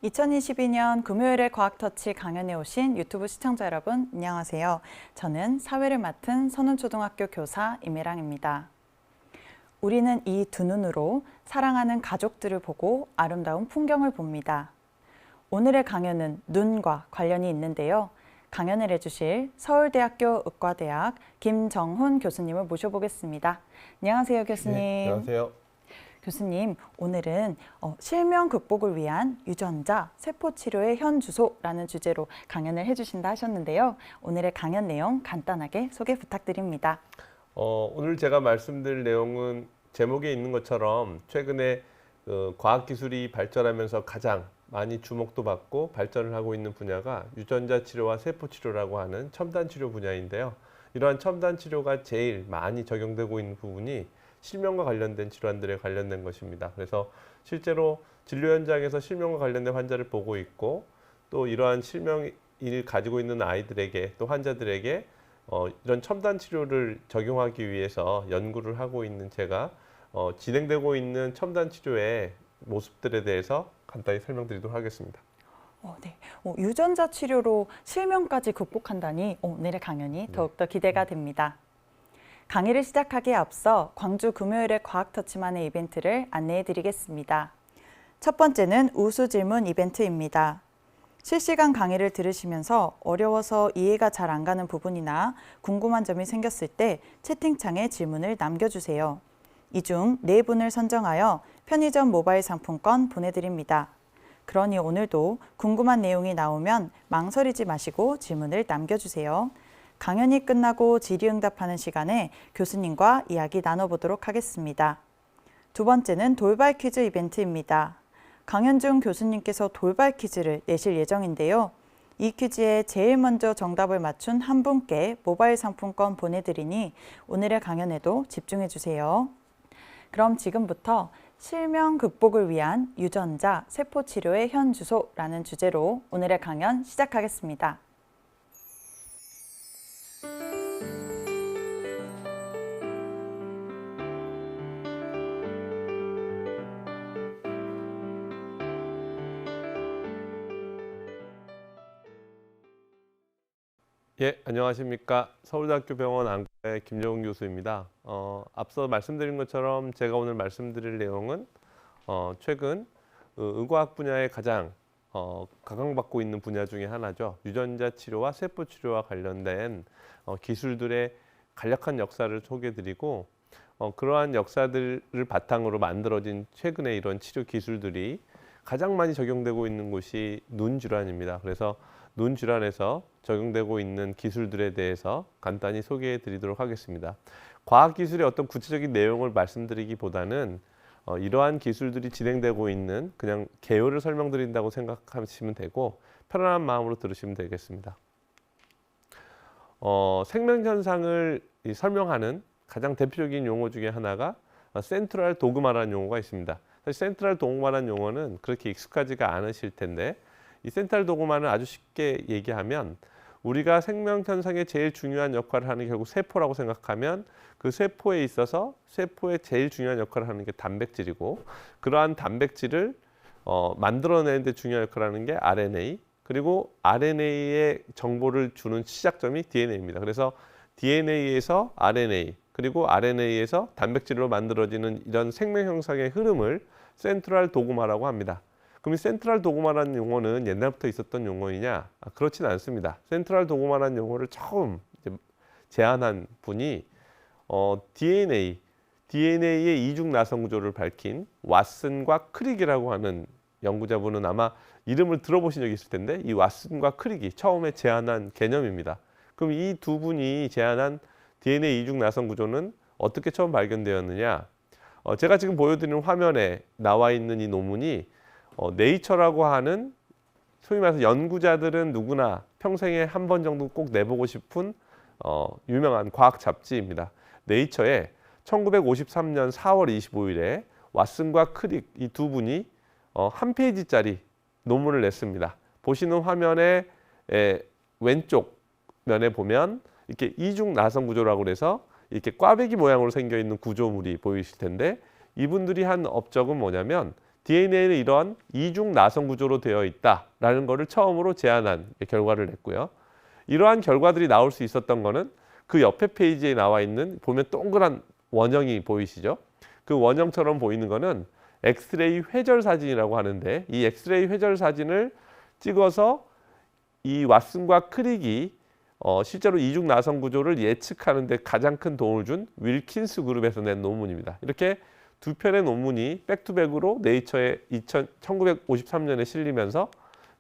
2022년 금요일의 과학터치 강연에 오신 유튜브 시청자 여러분, 안녕하세요. 저는 사회를 맡은 선운초등학교 교사 임혜랑입니다. 우리는 이 두 눈으로 사랑하는 가족들을 보고 아름다운 풍경을 봅니다. 오늘의 강연은 눈과 관련이 있는데요. 강연을 해주실 서울대학교 의과대학 김정훈 교수님을 모셔보겠습니다. 안녕하세요, 교수님. 네, 안녕하세요. 교수님, 오늘은 실명 극복을 위한 유전자 세포 치료의 현 주소라는 주제로 강연을 해주신다 하셨는데요. 오늘의 강연 내용 간단하게 소개 부탁드립니다. 오늘 제가 말씀드릴 내용은 제목에 있는 것처럼 최근에 과학기술이 발전하면서 가장 많이 주목도 받고 발전을 하고 있는 분야가 유전자 치료와 세포 치료라고 하는 첨단 치료 분야인데요. 이러한 첨단 치료가 제일 많이 적용되고 있는 부분이 실명과 관련된 질환들에 관련된 것입니다. 그래서 실제로 진료 현장에서 실명과 관련된 환자를 보고 있고, 또 이러한 실명을 가지고 있는 아이들에게, 또 환자들에게 이런 첨단 치료를 적용하기 위해서 연구를 하고 있는 제가 진행되고 있는 첨단 치료의 모습들에 대해서 간단히 설명드리도록 하겠습니다. 네. 유전자 치료로 실명까지 극복한다니 오늘의 강연이 더욱더 기대가 됩니다. 강의를 시작하기에 앞서 광주 금요일의 과학터치만의 이벤트를 안내해 드리겠습니다. 첫 번째는 우수 질문 이벤트입니다. 실시간 강의를 들으시면서 어려워서 이해가 잘 안 가는 부분이나 궁금한 점이 생겼을 때 채팅창에 질문을 남겨주세요. 이 중 4분을 선정하여 편의점 모바일 상품권 보내드립니다. 그러니 오늘도 궁금한 내용이 나오면 망설이지 마시고 질문을 남겨주세요. 강연이 끝나고 질의응답하는 시간에 교수님과 이야기 나눠보도록 하겠습니다. 두 번째는 돌발 퀴즈 이벤트입니다. 강연 중 교수님께서 돌발 퀴즈를 내실 예정인데요. 이 퀴즈에 제일 먼저 정답을 맞춘 한 분께 모바일 상품권 보내드리니 오늘의 강연에도 집중해주세요. 그럼 지금부터 실명 극복을 위한 유전자 세포 치료의 현 주소라는 주제로 오늘의 강연 시작하겠습니다. 예, 안녕하십니까. 서울대학교 병원 안과의 김정훈 교수입니다. 앞서 말씀드린 것처럼 제가 오늘 말씀드릴 내용은 최근 의과학 분야에 가장 각광받고 있는 분야 중에 하나죠. 유전자 치료와 세포 치료와 관련된 기술들의 간략한 역사를 소개해드리고, 그러한 역사들을 바탕으로 만들어진 최근의 이런 치료 기술들이 가장 많이 적용되고 있는 곳이 눈 질환입니다. 그래서 눈 질환에서 적용되고 있는 기술들에 대해서 간단히 소개해 드리도록 하겠습니다. 과학기술의 어떤 구체적인 내용을 말씀드리기보다는 이러한 기술들이 진행되고 있는 그냥 개요를 설명드린다고 생각하시면 되고, 편안한 마음으로 들으시면 되겠습니다. 생명현상을 설명하는 가장 대표적인 용어 중에 하나가 센트럴 도그마라는 용어가 있습니다. 사실 센트럴 도그마라는 용어는 그렇게 익숙하지가 않으실 텐데, 이 센트럴 도그마는 아주 쉽게 얘기하면 우리가 생명현상에 제일 중요한 역할을 하는 게 결국 세포라고 생각하면, 그 세포에 있어서 세포의 제일 중요한 역할을 하는 게 단백질이고, 그러한 단백질을 만들어내는 데 중요한 역할을 하는 게 RNA, 그리고 RNA의 정보를 주는 시작점이 DNA입니다. 그래서 DNA에서 RNA, 그리고 RNA에서 단백질로 만들어지는 이런 생명현상의 흐름을 센트럴 도그마라고 합니다. 그럼 이 센트럴 도그마라는 용어는 옛날부터 있었던 용어이냐? 그렇진 않습니다. 센트럴 도그마라는 용어를 처음 제안한 분이 DNA의 이중 나선 구조를 밝힌 왓슨과 크릭이라고 하는 연구자분은 아마 이름을 들어보신 적이 있을 텐데, 이 왓슨과 크릭이 처음에 제안한 개념입니다. 그럼 이 두 분이 제안한 DNA 이중 나선 구조는 어떻게 처음 발견되었느냐? 제가 지금 보여드리는 화면에 나와 있는 이 논문이 네이처라고 하는, 소위 말해서 연구자들은 누구나 평생에 한 번 정도 꼭 내보고 싶은 유명한 과학 잡지입니다. 네이처에 1953년 4월 25일에 왓슨과 크릭 이 두 분이 한 페이지짜리 논문을 냈습니다. 보시는 화면의 왼쪽 면에 보면 이렇게 이중 나선 구조라고 해서 이렇게 꽈배기 모양으로 생겨 있는 구조물이 보이실 텐데, 이분들이 한 업적은 뭐냐면 DNA는 이러한 이중 나선 구조로 되어 있다라는 것을 처음으로 제안한 결과를 냈고요. 이러한 결과들이 나올 수 있었던 거는 그 옆에 페이지에 나와 있는 보면 동그란 원형이 보이시죠? 그 원형처럼 보이는 거는 엑스레이 회절 사진이라고 하는데 이 엑스레이 회절 사진을 찍어서 이 왓슨과 크릭이 실제로 이중 나선 구조를 예측하는 데 가장 큰 도움을 준 윌킨스 그룹에서 낸 논문입니다. 이렇게 두 편의 논문이 백투백으로 네이처에 1953년에 실리면서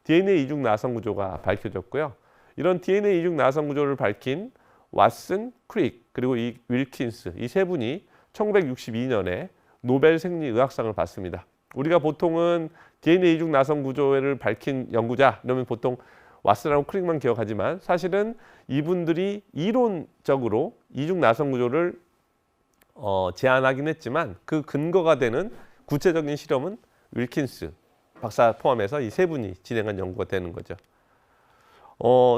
DNA 이중 나선 구조가 밝혀졌고요. 이런 DNA 이중 나선 구조를 밝힌 왓슨, 크릭, 그리고 이 윌킨스 이 세 분이 1962년에 노벨 생리의학상을 받습니다. 우리가 보통은 DNA 이중 나선 구조를 밝힌 연구자 이러면 보통 왓슨하고 크릭만 기억하지만 사실은 이분들이 이론적으로 이중 나선 구조를 제안하긴 했지만 그 근거가 되는 구체적인 실험은 윌킨스 박사 포함해서 이 세 분이 진행한 연구가 되는 거죠.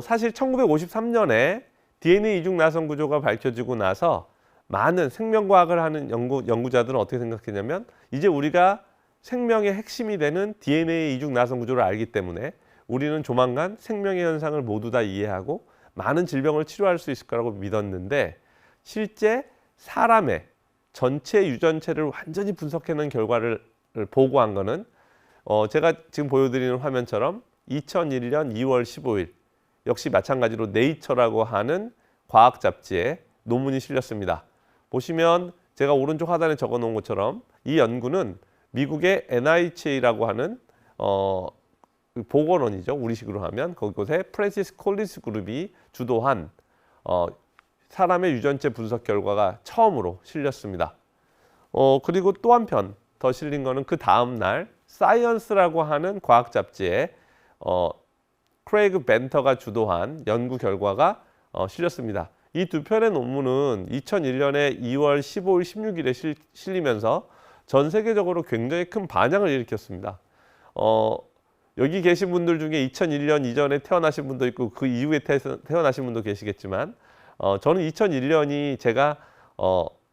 사실 1953년에 DNA 이중 나선 구조가 밝혀지고 나서 많은 생명과학을 하는 연구자들은 어떻게 생각했냐면 이제 우리가 생명의 핵심이 되는 DNA 이중 나선 구조를 알기 때문에 우리는 조만간 생명의 현상을 모두 다 이해하고 많은 질병을 치료할 수 있을 거라고 믿었는데 실제 사람의 전체 유전체를 완전히 분석해낸 결과를 보고한 거는 제가 지금 보여드리는 화면처럼 2001년 2월 15일 역시 마찬가지로 네이처라고 하는 과학 잡지에 논문이 실렸습니다. 보시면 제가 오른쪽 하단에 적어 놓은 것처럼 이 연구는 미국의 NIH라고 하는 보건원이죠. 우리식으로 하면 그곳에 프랜시스 콜린스 그룹이 주도한 사람의 유전체 분석 결과가 처음으로 실렸습니다. 그리고 또 한편 더 실린 거는 그 다음 날 사이언스라고 하는 과학 잡지에 크레이그 벤터가 주도한 연구 결과가 실렸습니다. 이 두 편의 논문은 2001년에 2월 15일, 16일에 실리면서 전 세계적으로 굉장히 큰 반향을 일으켰습니다. 여기 계신 분들 중에 2001년 이전에 태어나신 분도 있고 그 이후에 태어나신 분도 계시겠지만 저는 2001년이 제가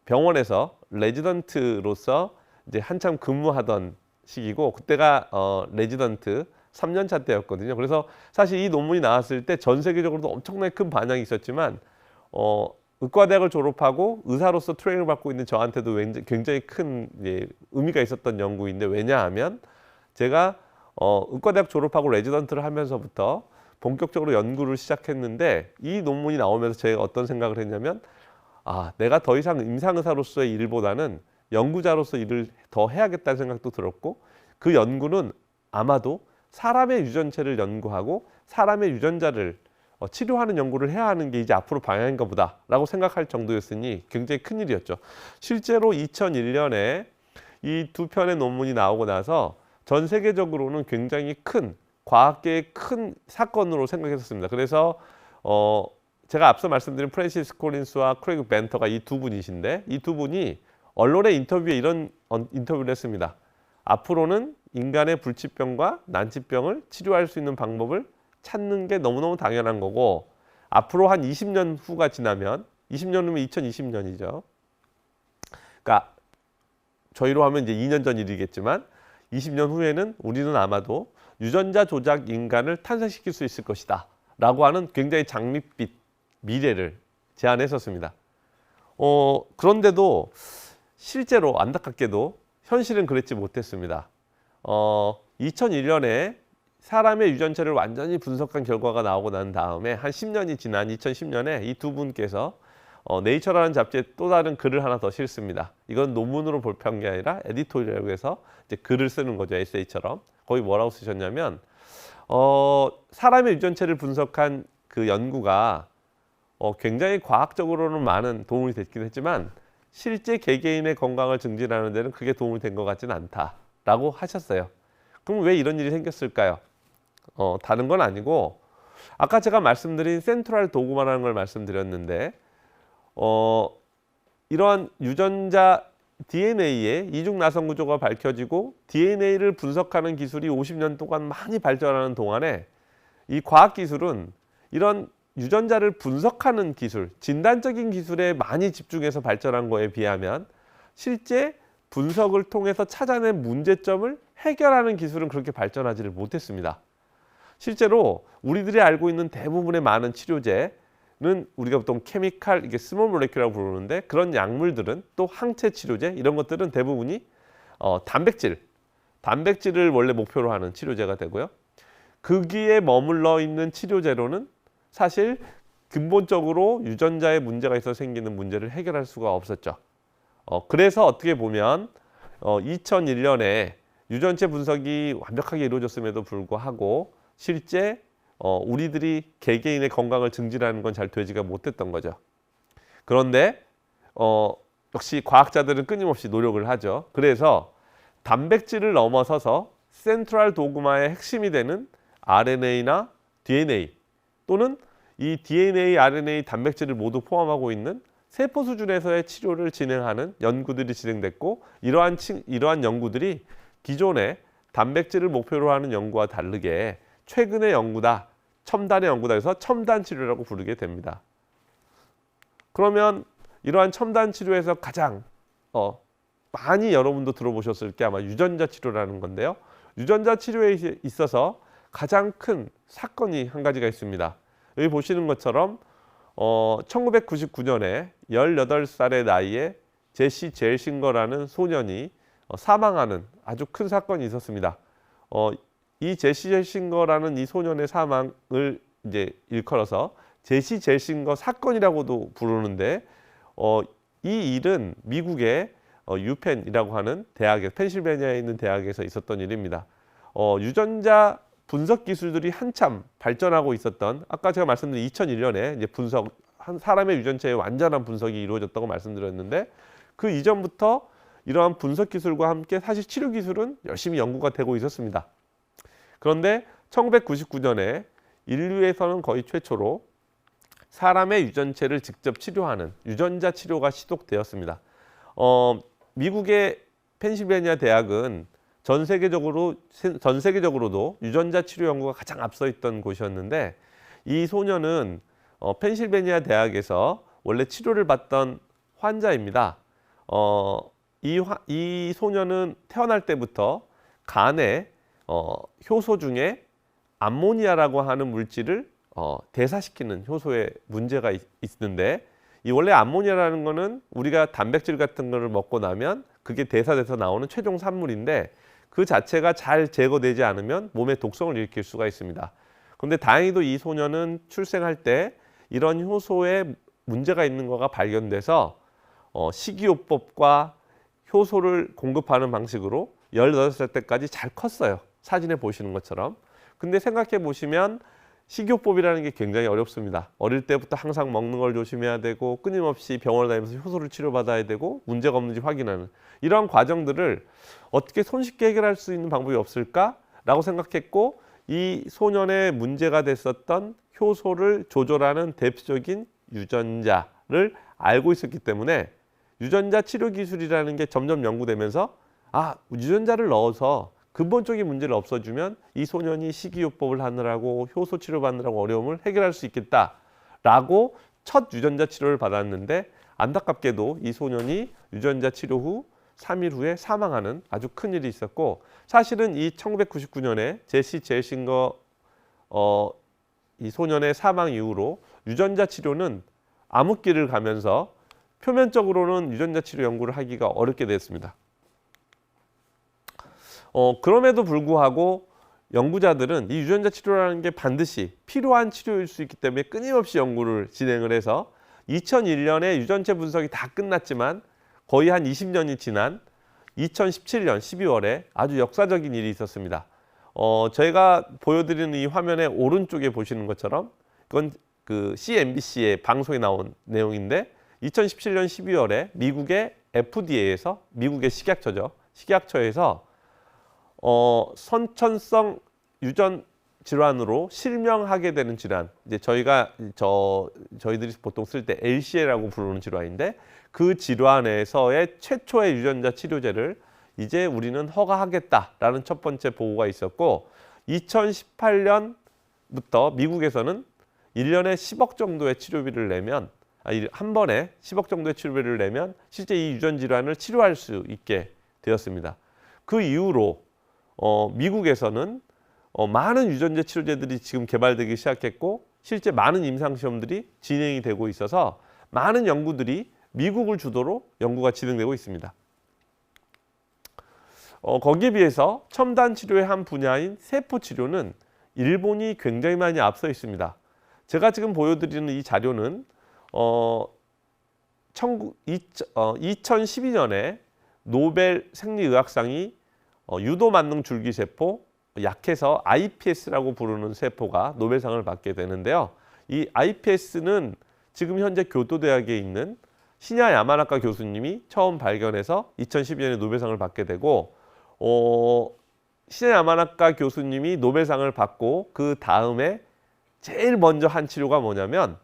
병원에서 레지던트로서 이제 한참 근무하던 시기고 그때가 레지던트 3년차 때였거든요. 그래서 사실 이 논문이 나왔을 때 전 세계적으로도 엄청나게 큰 반향이 있었지만 의과대학을 졸업하고 의사로서 트레이닝을 받고 있는 저한테도 굉장히 큰 의미가 있었던 연구인데 왜냐하면 제가 의과대학 졸업하고 레지던트를 하면서부터 본격적으로 연구를 시작했는데 이 논문이 나오면서 제가 어떤 생각을 했냐면 내가 더 이상 임상의사로서의 일보다는 연구자로서 일을 더 해야겠다는 생각도 들었고 그 연구는 아마도 사람의 유전체를 연구하고 사람의 유전자를 치료하는 연구를 해야 하는 게 이제 앞으로 방향인가 보다라고 생각할 정도였으니 굉장히 큰일이었죠. 실제로 2001년에 이 두 편의 논문이 나오고 나서 전 세계적으로는 굉장히 큰 과학계의 큰 사건으로 생각했었습니다. 그래서 제가 앞서 말씀드린 프랜시스 콜린스와 크레이그 벤터가 이 두 분이신데 이 두 분이 언론의 인터뷰에 이런 인터뷰를 했습니다. 앞으로는 인간의 불치병과 난치병을 치료할 수 있는 방법을 찾는 게 너무너무 당연한 거고 앞으로 한 20년 후가 지나면 20년 후면 2020년이죠. 그러니까 저희로 하면 이제 2년 전 일이겠지만 20년 후에는 우리는 아마도 유전자 조작 인간을 탄생시킬 수 있을 것이다 라고 하는 굉장히 장밋빛 미래를 제안했었습니다. 그런데도 실제로 안타깝게도 현실은 그랬지 못했습니다. 2001년에 사람의 유전체를 완전히 분석한 결과가 나오고 난 다음에 한 10년이 지난 2010년에 이 두 분께서 네이처라는 잡지에 또 다른 글을 하나 더 실습니다. 이건 논문으로 발표한 게 아니라 에디토리얼이라고 해서 이제 글을 쓰는 거죠. 에세이처럼. 거기 뭐라고 쓰셨냐면 사람의 유전체를 분석한 그 연구가 굉장히 과학적으로는 많은 도움이 됐긴 했지만 실제 개개인의 건강을 증진하는 데는 크게 도움이 된 것 같지는 않다라고 하셨어요. 그럼 왜 이런 일이 생겼을까요? 다른 건 아니고 아까 제가 말씀드린 센트럴 도그마라는 걸 말씀드렸는데 이러한 유전자 DNA의 이중 나선 구조가 밝혀지고 DNA를 분석하는 기술이 50년 동안 많이 발전하는 동안에 이 과학 기술은 이런 유전자를 분석하는 기술, 진단적인 기술에 많이 집중해서 발전한 거에 비하면 실제 분석을 통해서 찾아낸 문제점을 해결하는 기술은 그렇게 발전하지를 못했습니다. 실제로 우리들이 알고 있는 대부분의 많은 치료제는 우리가 보통 케미칼, 이게 스몰 몰레큘이라고 부르는데, 그런 약물들은 또 항체 치료제 이런 것들은 대부분이 단백질을 원래 목표로 하는 치료제가 되고요. 거기에 머물러 있는 치료제로는 사실 근본적으로 유전자에 문제가 있어서 생기는 문제를 해결할 수가 없었죠. 그래서 어떻게 보면 2001년에 유전체 분석이 완벽하게 이루어졌음에도 불구하고 실제 우리들이 개개인의 건강을 증진하는 건 잘 되지가 못했던 거죠. 그런데 역시 과학자들은 끊임없이 노력을 하죠. 그래서 단백질을 넘어서서 센트럴 도그마의 핵심이 되는 RNA나 DNA 또는 이 DNA, RNA, 단백질을 모두 포함하고 있는 세포 수준에서의 치료를 진행하는 연구들이 진행됐고, 이러한 연구들이 기존의 단백질을 목표로 하는 연구와 다르게 최근의 연구다, 첨단의 연구다 해서 첨단 치료라고 부르게 됩니다. 그러면 이러한 첨단 치료에서 가장 많이 여러분도 들어보셨을 게 아마 유전자 치료라는 건데요. 유전자 치료에 있어서 가장 큰 사건이 한 가지가 있습니다. 여기 보시는 것처럼 1999년에 18살의 나이에 제시 젤싱거라는 소년이 사망하는 아주 큰 사건이 있었습니다. 이 제시 젤싱거라는 이 소년의 사망을 이제 일컬어서 제시 젤싱거 사건이라고도 부르는데, 이 일은 미국의 유펜이라고 하는 대학에, 펜실베니아에 있는 대학에서 있었던 일입니다. 유전자 분석 기술들이 한참 발전하고 있었던, 아까 제가 말씀드린 2001년에 이제 한 사람의 유전체의 완전한 분석이 이루어졌다고 말씀드렸는데, 그 이전부터 이러한 분석 기술과 함께 사실 치료 기술은 열심히 연구가 되고 있었습니다. 그런데 1999년에 인류에서는 거의 최초로 사람의 유전체를 직접 치료하는 유전자 치료가 시도되었습니다. 미국의 펜실베니아 대학은 전 세계적으로도 유전자 치료 연구가 가장 앞서 있던 곳이었는데, 이 소년은 펜실베니아 대학에서 원래 치료를 받던 환자입니다. 이 소년은 태어날 때부터 간에 효소 중에 암모니아라고 하는 물질을 대사시키는 효소에 문제가 있는데, 이 원래 암모니아라는 거는 우리가 단백질 같은 거를 먹고 나면 그게 대사돼서 나오는 최종 산물인데, 그 자체가 잘 제거되지 않으면 몸에 독성을 일으킬 수가 있습니다. 그런데 다행히도 이 소년은 출생할 때 이런 효소에 문제가 있는 거가 발견돼서 식이요법과 효소를 공급하는 방식으로 18살 때까지 잘 컸어요. 사진에 보시는 것처럼. 근데 생각해 보시면 식이요법이라는 게 굉장히 어렵습니다. 어릴 때부터 항상 먹는 걸 조심해야 되고, 끊임없이 병원을 다니면서 효소를 치료받아야 되고, 문제가 없는지 확인하는 이러한 과정들을 어떻게 손쉽게 해결할 수 있는 방법이 없을까라고 생각했고, 이 소년의 문제가 됐었던 효소를 조절하는 대표적인 유전자를 알고 있었기 때문에 유전자 치료 기술이라는 게 점점 연구되면서, 유전자를 넣어서 근본적인 문제를 없애주면 이 소년이 식이요법을 하느라고 효소 치료받느라고 어려움을 해결할 수 있겠다라고 첫 유전자 치료를 받았는데, 안타깝게도 이 소년이 유전자 치료 후 3일 후에 사망하는 아주 큰 일이 있었고, 사실은 이 1999년에 제시 젤싱거 이 소년의 사망 이후로 유전자 치료는 암흑기를 가면서 표면적으로는 유전자 치료 연구를 하기가 어렵게 됐습니다. 그럼에도 불구하고 연구자들은 이 유전자 치료라는 게 반드시 필요한 치료일 수 있기 때문에 끊임없이 연구를 진행을 해서 2001년에 유전체 분석이 다 끝났지만 거의 한 20년이 지난 2017년 12월에 아주 역사적인 일이 있었습니다. 저희가 보여드리는 이 화면의 오른쪽에 보시는 것처럼 그건 그 CNBC의 방송에 나온 내용인데, 2017년 12월에 미국의 FDA에서, 미국의 식약처에서 선천성 유전 질환으로 실명하게 되는 질환, 이제 저희들이 보통 쓸 때 LCA라고 부르는 질환인데, 그 질환에서의 최초의 유전자 치료제를 이제 우리는 허가하겠다라는 첫 번째 보고가 있었고, 2018년부터 미국에서는 1년에 10억 정도의 치료비를 내면, 한 번에 10억 정도의 치료비를 내면 실제 이 유전 질환을 치료할 수 있게 되었습니다. 그 이후로 미국에서는 많은 유전자 치료제들이 지금 개발되기 시작했고 실제 많은 임상시험들이 진행이 되고 있어서 많은 연구들이 미국을 주도로 연구가 진행되고 있습니다. 거기에 비해서 첨단 치료의 한 분야인 세포 치료는 일본이 굉장히 많이 앞서 있습니다. 제가 지금 보여드리는 이 자료는 2012년에 노벨 생리의학상이 유도만능 줄기세포, 약해서 iPS라고 부르는 세포가 노벨상을 받게 되는데요. 이 iPS는 지금 현재 교토대학에 있는 시냐 야마나카 교수님이 처음 발견해서 2012년에 노벨상을 받게 되고 시냐 야마나카 교수님이 노벨상을 받고 그 다음에 제일 먼저 한 치료가 뭐냐면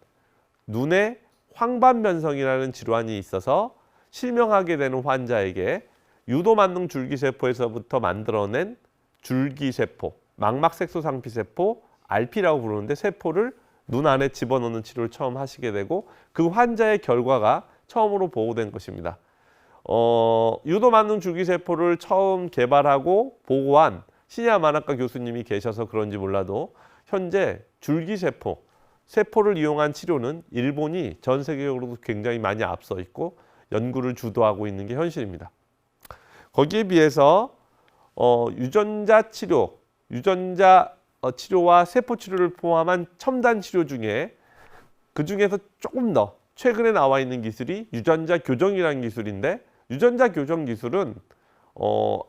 눈에 황반변성이라는 질환이 있어서 실명하게 되는 환자에게 유도만능 줄기세포에서부터 만들어낸 줄기세포, 망막색소상피세포, RP라고 부르는데 세포를 눈 안에 집어넣는 치료를 처음 하시게 되고 그 환자의 결과가 처음으로 보고된 것입니다. 유도만능 줄기세포를 처음 개발하고 보고한 시냐 야마나카 교수님이 계셔서 그런지 몰라도 현재 줄기세포, 세포를 이용한 치료는 일본이 전 세계적으로도 굉장히 많이 앞서 있고 연구를 주도하고 있는 게 현실입니다. 거기에 비해서 유전자 치료와 세포 치료를 포함한 첨단 치료 중에 그 중에서 조금 더 최근에 나와 있는 기술이 유전자 교정이라는 기술인데 유전자 교정 기술은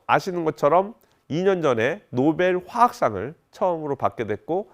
아시는 것처럼 2년 전에 노벨 화학상을 처음으로 받게 됐고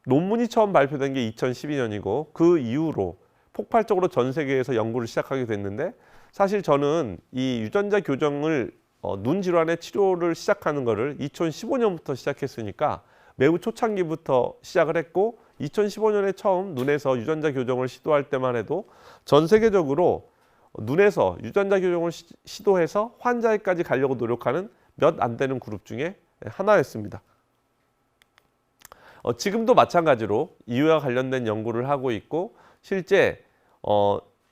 논문이 처음 발표된 게 2012년이고 그 이후로 폭발적으로 전 세계에서 연구를 시작하게 됐는데 사실 저는 이 유전자 교정을 눈 질환의 치료를 시작하는 거를 2015년부터 시작했으니까 매우 초창기부터 시작을 했고 2015년에 처음 눈에서 유전자 교정을 시도할 때만 해도 전 세계적으로 눈에서 유전자 교정을 시도해서 환자에까지 가려고 노력하는 몇 안 되는 그룹 중에 하나였습니다. 지금도 마찬가지로 이와 관련된 연구를 하고 있고 실제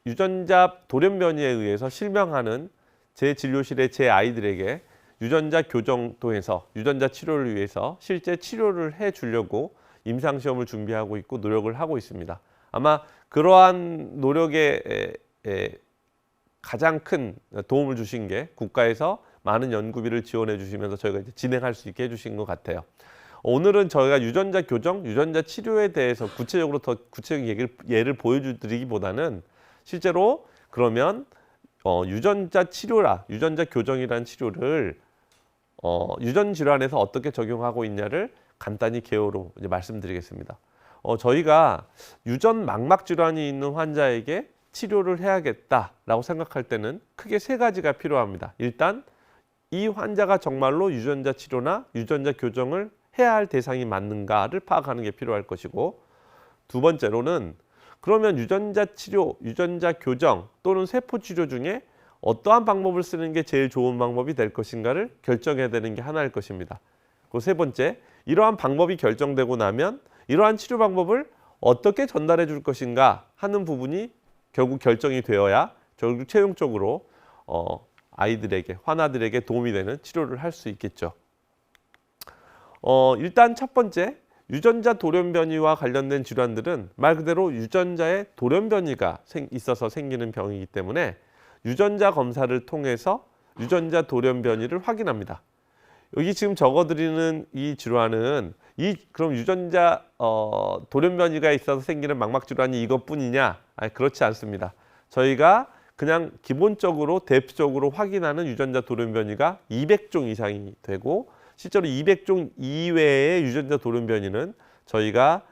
유전자 돌연변이에 의해서 실명하는 제 진료실의 제 아이들에게 유전자 교정 통해서 유전자 치료를 위해서 실제 치료를 해주려고 임상시험을 준비하고 있고 노력을 하고 있습니다. 아마 그러한 노력에 가장 큰 도움을 주신 게 국가에서 많은 연구비를 지원해 주시면서 저희가 이제 진행할 수 있게 해주신 것 같아요. 오늘은 저희가 유전자 교정, 유전자 치료에 대해서 구체적으로 더 구체적인 예를 보여드리기보다는 실제로 그러면 유전자 치료라, 유전자 교정이라는 치료를 유전 질환에서 어떻게 적용하고 있냐를 간단히 개요로 이제 말씀드리겠습니다. 저희가 유전 망막 질환이 있는 환자에게 치료를 해야겠다라고 생각할 때는 크게 세 가지가 필요합니다. 일단 이 환자가 정말로 유전자 치료나 유전자 교정을 해야 할 대상이 맞는가를 파악하는 게 필요할 것이고 두 번째로는 그러면 유전자 치료, 유전자 교정 또는 세포 치료 중에 어떠한 방법을 쓰는 게 제일 좋은 방법이 될 것인가를 결정해야 되는 게 하나일 것입니다. 그리고 세 번째, 이러한 방법이 결정되고 나면 이러한 치료 방법을 어떻게 전달해 줄 것인가 하는 부분이 결국 결정이 되어야 결국 최종적으로 아이들에게, 환아들에게 도움이 되는 치료를 할 수 있겠죠. 일단 첫 번째, 유전자 돌연변이와 관련된 질환들은 말 그대로 유전자의 돌연변이가 있어서 생기는 병이기 때문에 유전자 검사를 통해서 유전자 돌연변이를 확인합니다. 여기 지금 적어드리는 이 질환은 그럼 유전자 돌연변이가 있어서 생기는 망막 질환이 이것뿐이냐? 아니, 그렇지 않습니다. 저희가 그냥 기본적으로 대표적으로 확인하는 유전자 돌연변이가 200종 이상이 되고 실제로 200종 이외의 유전자 돌연변이는 저희가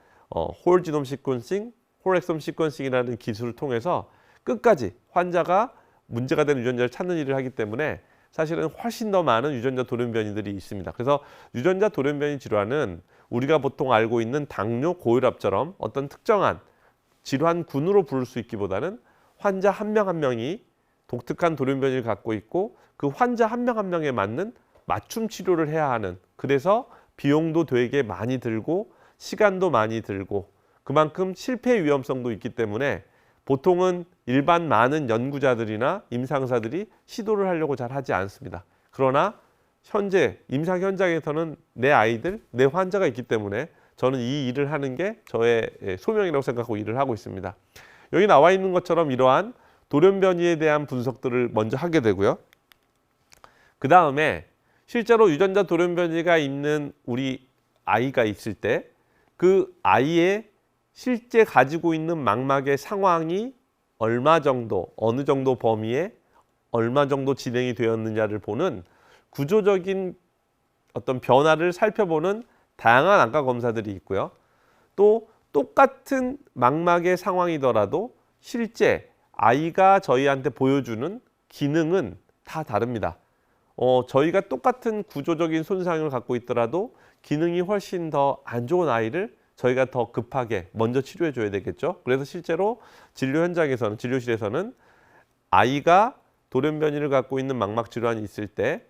홀 지놈 시퀀싱, 홀 엑섬 시퀀싱이라는 기술을 통해서 끝까지 환자가 문제가 되는 유전자를 찾는 일을 하기 때문에 사실은 훨씬 더 많은 유전자 돌연변이들이 있습니다. 그래서 유전자 돌연변이 질환은 우리가 보통 알고 있는 당뇨, 고혈압처럼 어떤 특정한 질환군으로 부를 수 있기보다는 환자 한 명 한 명이 독특한 돌연변이를 갖고 있고 그 환자 한 명 한 명에 맞는 맞춤 치료를 해야 하는, 그래서 비용도 되게 많이 들고 시간도 많이 들고 그만큼 실패 위험성도 있기 때문에 보통은 일반 많은 연구자들이나 임상사들이 시도를 하려고 잘 하지 않습니다. 그러나 현재 임상 현장에서는 내 아이들, 내 환자가 있기 때문에 저는 이 일을 하는 게 저의 소명이라고 생각하고 일을 하고 있습니다. 여기 나와 있는 것처럼 이러한 돌연변이에 대한 분석들을 먼저 하게 되고요. 그 다음에 실제로 유전자 돌연변이가 있는 우리 아이가 있을 때 그 아이의 실제 가지고 있는 망막의 상황이 얼마 정도, 어느 정도 범위에 얼마 정도 진행이 되었느냐를 보는 구조적인 어떤 변화를 살펴보는 다양한 안과 검사들이 있고요. 또 똑같은 망막의 상황이더라도 실제 아이가 저희한테 보여주는 기능은 다 다릅니다. 저희가 똑같은 구조적인 손상을 갖고 있더라도 기능이 훨씬 더 안 좋은 아이를 저희가 더 급하게 먼저 치료해 줘야 되겠죠. 그래서 실제로 진료 현장에서는, 진료실에서는 아이가 돌연변이를 갖고 있는 망막 질환이 있을 때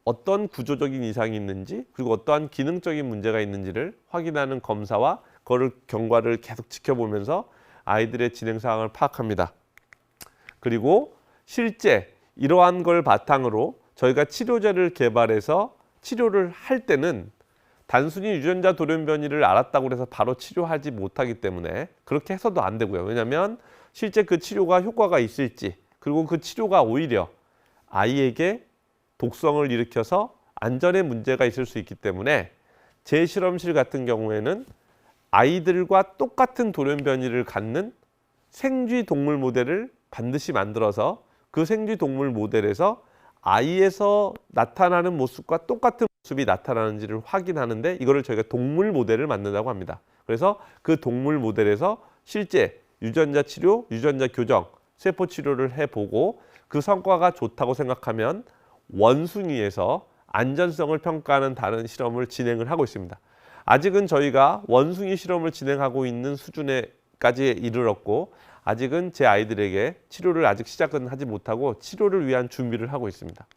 어떤 구조적인 이상이 있는지, 그리고 어떠한 기능적인 문제가 있는지를 확인하는 검사와 그거를 경과를 계속 지켜보면서 아이들의 진행 상황을 파악합니다. 그리고 실제 이러한 걸 바탕으로 저희가 치료제를 개발해서 치료를 할 때는 단순히 유전자 돌연변이를 알았다고 해서 바로 치료하지 못하기 때문에 그렇게 해서도 안 되고요. 왜냐하면 실제 그 치료가 효과가 있을지, 그리고 그 치료가 오히려 아이에게 독성을 일으켜서 안전에 문제가 있을 수 있기 때문에 제 실험실 같은 경우에는 아이들과 똑같은 돌연변이를 갖는 생쥐 동물 모델을 반드시 만들어서 그 생쥐 동물 모델에서 아이에서 나타나는 모습과 똑같은 모습이 나타나는지를 확인하는데 이거를 저희가 동물 모델을 만든다고 합니다. 그래서 그 동물 모델에서 실제 유전자 치료, 유전자 교정, 세포 치료를 해보고 그 성과가 좋다고 생각하면 원숭이에서 안전성을 평가하는 다른 실험을 진행을 하고 있습니다. 아직은 저희가 원숭이 실험을 진행하고 있는 수준에까지 이르렀고 아직은 제 아이들에게 치료를 아직 시작은 하지 못하고 치료를 위한 준비를 하고 있습니다.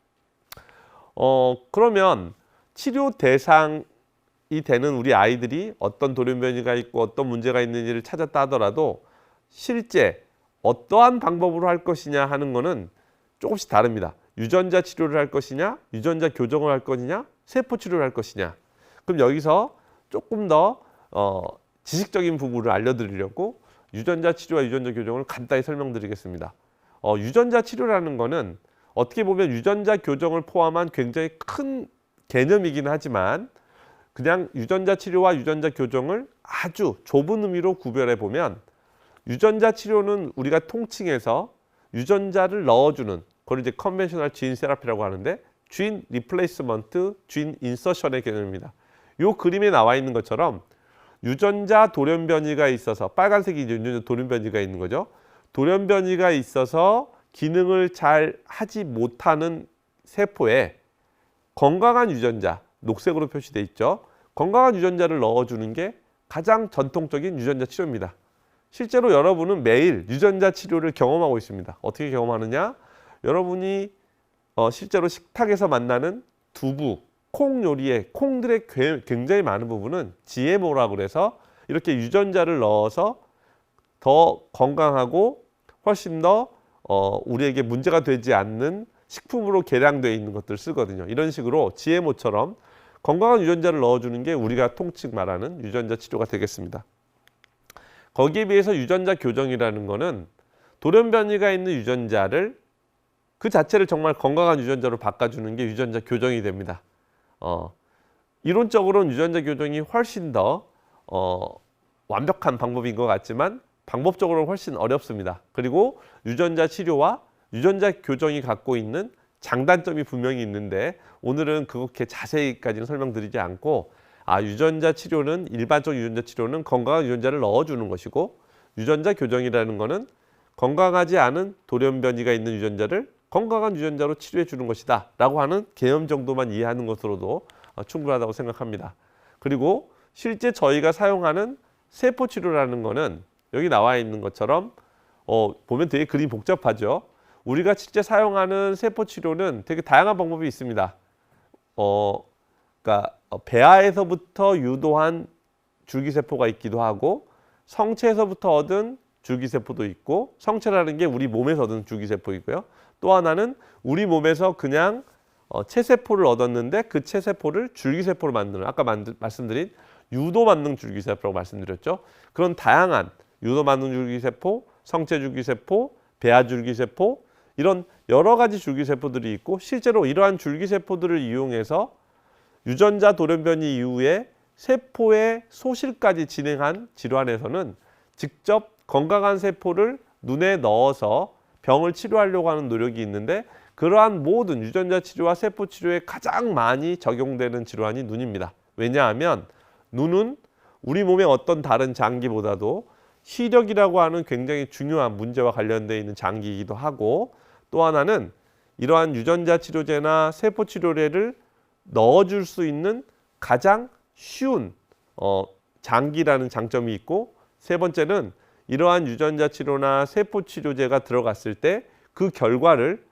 그러면 치료 대상이 되는 우리 아이들이 어떤 돌연변이가 있고 어떤 문제가 있는지를 찾았다 하더라도 실제 어떠한 방법으로 할 것이냐 하는 거는 조금씩 다릅니다. 유전자 치료를 할 것이냐, 유전자 교정을 할 것이냐, 세포 치료를 할 것이냐. 그럼 여기서 조금 더 지식적인 부분을 알려드리려고 유전자 치료와 유전자 교정을 간단히 설명드리겠습니다. 유전자 치료라는 거는 어떻게 보면 유전자 교정을 포함한 굉장히 큰 개념이긴 하지만 그냥 유전자 치료와 유전자 교정을 아주 좁은 의미로 구별해 보면 유전자 치료는 우리가 통칭해서 유전자를 넣어주는 그걸 이제 컨벤셔널 진 세라피라고 하는데 진 리플레이스먼트, 진 인서션의 개념입니다. 이 그림에 나와 있는 것처럼 유전자 돌연변이가 있어서 빨간색이 유전자 돌연변이가 있는 거죠. 돌연변이가 있어서 기능을 잘 하지 못하는 세포에 건강한 유전자, 녹색으로 표시되어 있죠. 건강한 유전자를 넣어주는 게 가장 전통적인 유전자 치료입니다. 실제로 여러분은 매일 유전자 치료를 경험하고 있습니다. 어떻게 경험하느냐? 여러분이 실제로 식탁에서 만나는 두부, 콩 요리에 콩들의 굉장히 많은 부분은 GMO라고 그래서 이렇게 유전자를 넣어서 더 건강하고 훨씬 더 우리에게 문제가 되지 않는 식품으로 개량되어 있는 것들을 쓰거든요. 이런 식으로 GMO처럼 건강한 유전자를 넣어주는 게 우리가 통칭 말하는 유전자 치료가 되겠습니다. 거기에 비해서 유전자 교정이라는 거는 돌연변이가 있는 유전자를 그 자체를 정말 건강한 유전자로 바꿔주는 게 유전자 교정이 됩니다. 이론적으로는 유전자 교정이 훨씬 더 완벽한 방법인 것 같지만 방법적으로 훨씬 어렵습니다. 그리고 유전자 치료와 유전자 교정이 갖고 있는 장단점이 분명히 있는데 오늘은 그렇게 자세히까지는 설명드리지 않고 유전자 치료는 일반적 유전자 치료는 건강한 유전자를 넣어주는 것이고 유전자 교정이라는 것은 건강하지 않은 돌연변이가 있는 유전자를 건강한 유전자로 치료해 주는 것이다 라고 하는 개념 정도만 이해하는 것으로도 충분하다고 생각합니다. 그리고 실제 저희가 사용하는 세포 치료라는 것은 여기 나와 있는 것처럼 보면 되게 그림이 복잡하죠. 우리가 실제 사용하는 세포 치료는 되게 다양한 방법이 있습니다. 그러니까 배아에서부터 유도한 줄기세포가 있기도 하고 성체에서부터 얻은 줄기세포도 있고 성체라는 게 우리 몸에서 얻은 줄기세포이고요. 또 하나는 우리 몸에서 그냥 체세포를 얻었는데 그 체세포를 줄기세포로 만드는 아까 말씀드린 유도 만능 줄기세포라고 말씀드렸죠. 그런 다양한 유도 만능 줄기세포, 성체 줄기세포, 배아 줄기세포 이런 여러 가지 줄기세포들이 있고 실제로 이러한 줄기세포들을 이용해서 유전자 돌연변이 이후에 세포의 소실까지 진행한 질환에서는 직접 건강한 세포를 눈에 넣어서 병을 치료하려고 하는 노력이 있는데 그러한 모든 유전자 치료와 세포 치료에 가장 많이 적용되는 질환이 눈입니다. 왜냐하면 눈은 우리 몸의 어떤 다른 장기보다도 시력이라고 하는 굉장히 중요한 문제와 관련되어 있는 장기이기도 하고 또 하나는 이러한 유전자 치료제나 세포 치료제를 넣어줄 수 있는 가장 쉬운 장기라는 장점이 있고 세 번째는 이러한 유전자 치료나 세포 치료제가 들어갔을 때 그 결과를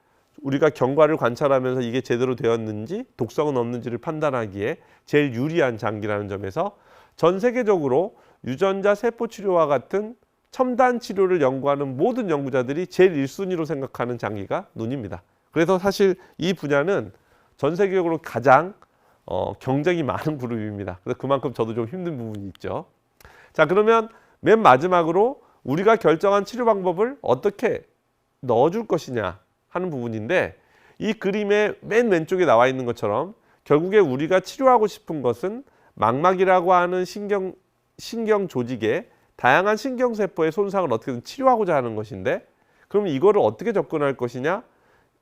우리가 경과를 관찰하면서 이게 제대로 되었는지 독성은 없는지를 판단하기에 제일 유리한 장기라는 점에서 전 세계적으로 유전자 세포 치료와 같은 첨단 치료를 연구하는 모든 연구자들이 제일 1순위로 생각하는 장기가 눈입니다. 그래서 사실 이 분야는 전 세계적으로 가장 경쟁이 많은 그룹입니다. 그래서 그만큼 저도 좀 힘든 부분이 있죠. 자, 그러면 맨 마지막으로 우리가 결정한 치료 방법을 어떻게 넣어줄 것이냐 하는 부분인데 이 그림의 맨 왼쪽에 나와 있는 것처럼 결국에 우리가 치료하고 싶은 것은 망막이라고 하는 신경 조직의 다양한 신경세포의 손상을 어떻게든 치료하고자 하는 것인데 그럼 이거를 어떻게 접근할 것이냐?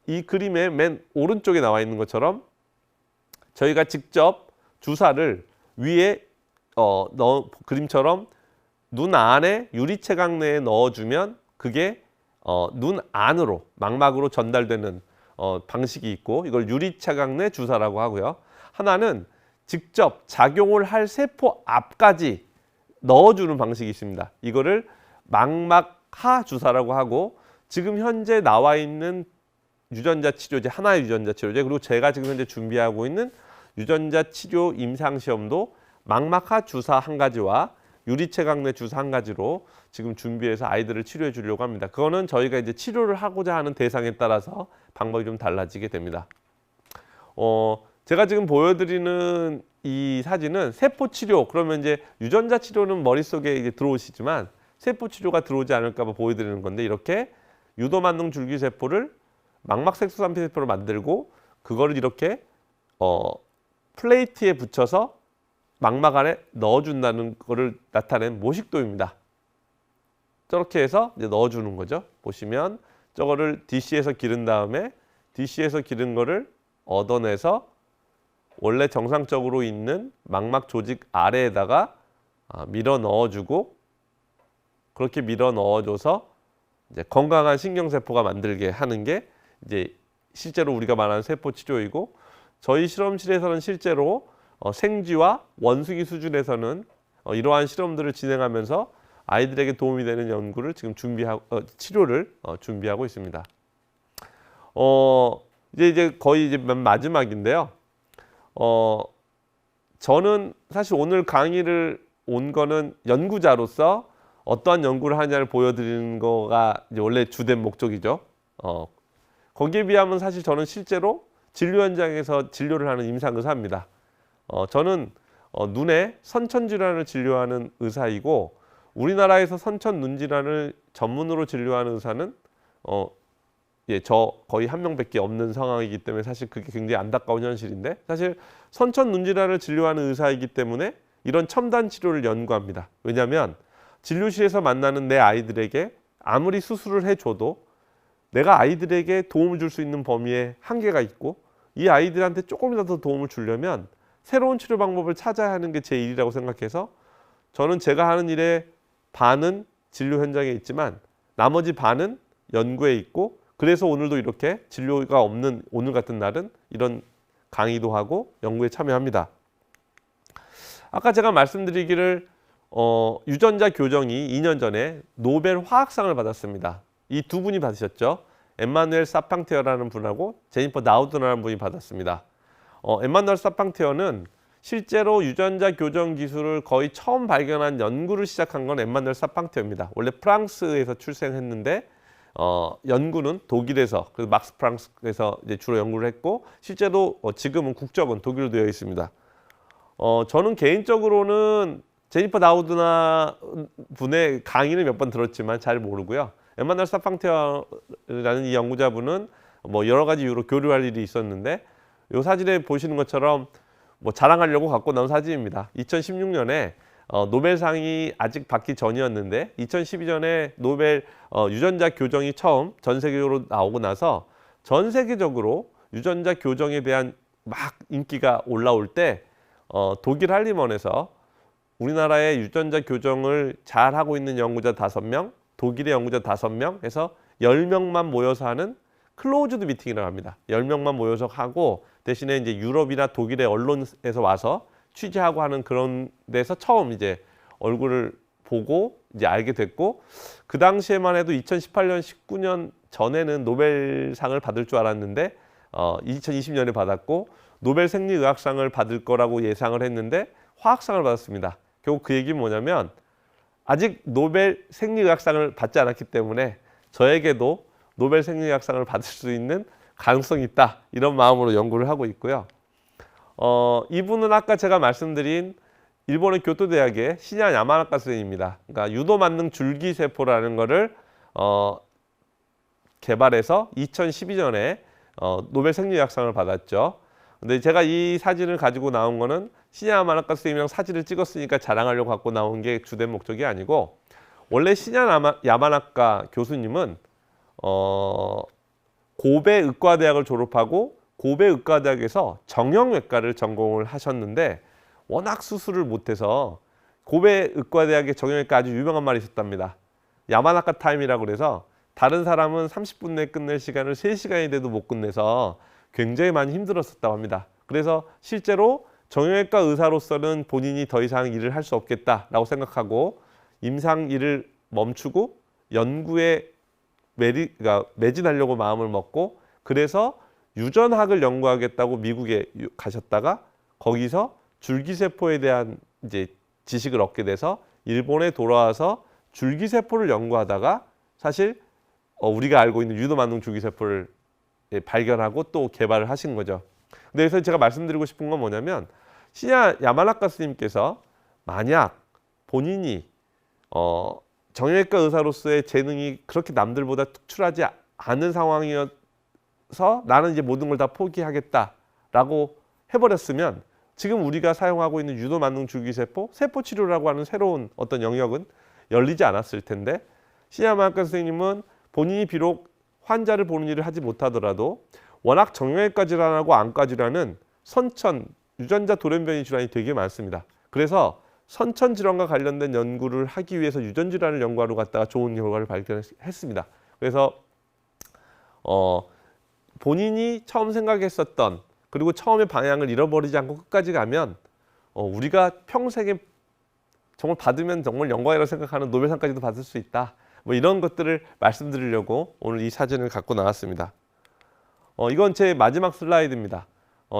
이 그림의 맨 오른쪽에 나와 있는 것처럼 저희가 직접 주사를 위에 그림처럼 눈 안에 유리체각 내에 넣어주면 그게 눈 안으로 망막으로 전달되는 방식이 있고 이걸 유리체각 내 주사라고 하고요. 하나는 직접 작용을 할 세포 앞까지 넣어주는 방식이 있습니다. 이거를 망막하 주사라고 하고 지금 현재 나와 있는 유전자 치료제, 하나의 유전자 치료제 그리고 제가 지금 현재 준비하고 있는 유전자 치료 임상시험도 망막하 주사 한 가지와 유리체각 내 주사 한 가지로 지금 준비해서 아이들을 치료해 주려고 합니다. 그거는 저희가 이제 치료를 하고자 하는 대상에 따라서 방법이 좀 달라지게 됩니다. 제가 지금 보여드리는 이 사진은 세포 치료, 그러면 이제 유전자 치료는 머릿속에 이제 들어오시지만 세포 치료가 들어오지 않을까 봐 보여드리는 건데 이렇게 유도 만능 줄기세포를 망막색소산피세포로 만들고 그거를 이렇게 플레이트에 붙여서 망막 안에 넣어준다는 거를 나타낸 모식도입니다. 저렇게 해서 이제 넣어주는 거죠. 보시면 저거를 DC에서 기른 다음에 DC에서 기른 거를 얻어내서 원래 정상적으로 있는 망막 조직 아래에다가 밀어 넣어주고 그렇게 밀어 넣어줘서 이제 건강한 신경세포가 만들게 하는 게 이제 실제로 우리가 말하는 세포 치료이고 저희 실험실에서는 실제로 생쥐와 원숭이 수준에서는 이러한 실험들을 진행하면서 아이들에게 도움이 되는 연구를 지금 치료를 준비하고 있습니다. 이제 거의 이제 마지막인데요. 저는 사실 오늘 강의를 온 거는 연구자로서 어떠한 연구를 하냐를 보여드리는 거가 이제 원래 주된 목적이죠. 거기에 비하면 사실 저는 실제로 진료 현장에서 진료를 하는 임상의사입니다. 저는 눈의 선천 질환을 진료하는 의사이고 우리나라에서 선천 눈 질환을 전문으로 진료하는 의사는 저 거의 한 명밖에 없는 상황이기 때문에 사실 그게 굉장히 안타까운 현실인데 사실 선천 눈 질환을 진료하는 의사이기 때문에 이런 첨단 치료를 연구합니다. 왜냐하면 진료실에서 만나는 내 아이들에게 아무리 수술을 해줘도 내가 아이들에게 도움을 줄 수 있는 범위에 한계가 있고 이 아이들한테 조금이라도 더 도움을 주려면 새로운 치료 방법을 찾아야 하는 게 제 일이라고 생각해서 저는 제가 하는 일의 반은 진료 현장에 있지만 나머지 반은 연구에 있고 그래서 오늘도 이렇게 진료가 없는 오늘 같은 날은 이런 강의도 하고 연구에 참여합니다. 아까 제가 말씀드리기를 유전자 교정이 2년 전에 노벨 화학상을 받았습니다. 이 두 분이 받으셨죠. 엠마누엘 사팡테어라는 분하고 제니퍼 나우드너라는 분이 받았습니다. 엠마누엘 사팡테어는 실제로 유전자 교정 기술을 거의 처음 발견한 연구를 시작한 건 엠마누엘 사팡테어입니다. 원래 프랑스에서 출생했는데 연구는 독일에서, 그래서 막스 프랑스에서 이제 주로 연구를 했고, 실제로 지금은 국적은 독일로 되어 있습니다. 저는 개인적으로는 제니퍼 다우드나 분의 강의를 몇 번 들었지만 잘 모르고요. 엠마누엘 사팡테어라는 이 연구자분은 뭐 여러 가지 이유로 교류할 일이 있었는데, 이 사진에 보시는 것처럼 뭐 자랑하려고 갖고 나온 사진입니다. 2016년에 노벨상이 아직 받기 전이었는데 2012년에 노벨 유전자 교정이 처음 전 세계적으로 나오고 나서 전 세계적으로 유전자 교정에 대한 막 인기가 올라올 때 독일 할리먼에서 우리나라의 유전자 교정을 잘 하고 있는 연구자 5명, 독일의 연구자 5명 해서 10명만 모여서 하는 클로즈드 미팅이라고 합니다. 10명만 모여서 하고 대신에 이제 유럽이나 독일의 언론에서 와서 취재하고 하는 그런 데서 처음 이제 얼굴을 보고 이제 알게 됐고, 그 당시에만 해도 2018년, 19년 전에는 노벨상을 받을 줄 알았는데 2020년에 받았고, 노벨 생리의학상을 받을 거라고 예상을 했는데 화학상을 받았습니다. 결국 그 얘기는 뭐냐면 아직 노벨 생리의학상을 받지 않았기 때문에 저에게도 노벨 생리의학상을 받을 수 있는 가능성이 있다, 이런 마음으로 연구를 하고 있고요. 이분은 아까 제가 말씀드린 일본의 교토대학의 시냐 야마나카 선생님입니다. 그러니까 유도만능 줄기세포라는 거를 개발해서 2012년에 노벨 생리의학상을 받았죠. 근데 제가 이 사진을 가지고 나온 거는 시냐 야마나카 선생님이랑 사진을 찍었으니까 자랑하려고 갖고 나온 게 주된 목적이 아니고, 원래 시냐 야마나카 교수님은 고베 의과대학을 졸업하고 고베 의과대학에서 정형외과를 전공을 하셨는데 워낙 수술을 못해서 고베 의과대학의 정형외과 아주 유명한 말이 있었답니다. 야마나카 타임이라고 그래서 다른 사람은 30분 내에 끝낼 시간을 3시간이 돼도 못 끝내서 굉장히 많이 힘들었었다고 합니다. 그래서 실제로 정형외과 의사로서는 본인이 더 이상 일을 할 수 없겠다라고 생각하고 임상 일을 멈추고 연구에 매진하려고 마음을 먹고, 그래서 유전학을 연구하겠다고 미국에 가셨다가 거기서 줄기세포에 대한 이제 지식을 얻게 돼서 일본에 돌아와서 줄기세포를 연구하다가 사실 우리가 알고 있는 유도만능 줄기세포를 발견하고 또 개발을 하신 거죠. 근데 그래서 제가 말씀드리고 싶은 건 뭐냐면, 시냐 야마나카 스님께서 만약 본인이 정형외과 의사로서의 재능이 그렇게 남들보다 특출하지 않은 상황이어서 나는 이제 모든 걸 다 포기하겠다라고 해버렸으면 지금 우리가 사용하고 있는 유도만능 줄기세포, 세포치료라고 하는 새로운 어떤 영역은 열리지 않았을 텐데, 시냐 야마나카 선생님은 본인이 비록 환자를 보는 일을 하지 못하더라도 워낙 정형외과 질환하고 안과 질환은 선천, 유전자 돌연변이 질환이 되게 많습니다. 그래서 선천 질환과 관련된 연구를 하기 위해서 유전 질환을 연구하러 갔다가 좋은 결과를 발견했습니다. 그래서 본인이 처음 생각했었던, 그리고 처음에 방향을 잃어버리지 않고 끝까지 가면 우리가 평생에 정말 받으면 정말 영광이라고 생각하는 노벨상까지도 받을 수 있다. 뭐 이런 것들을 말씀드리려고 오늘 이 사진을 갖고 나왔습니다. 이건 제 마지막 슬라이드입니다.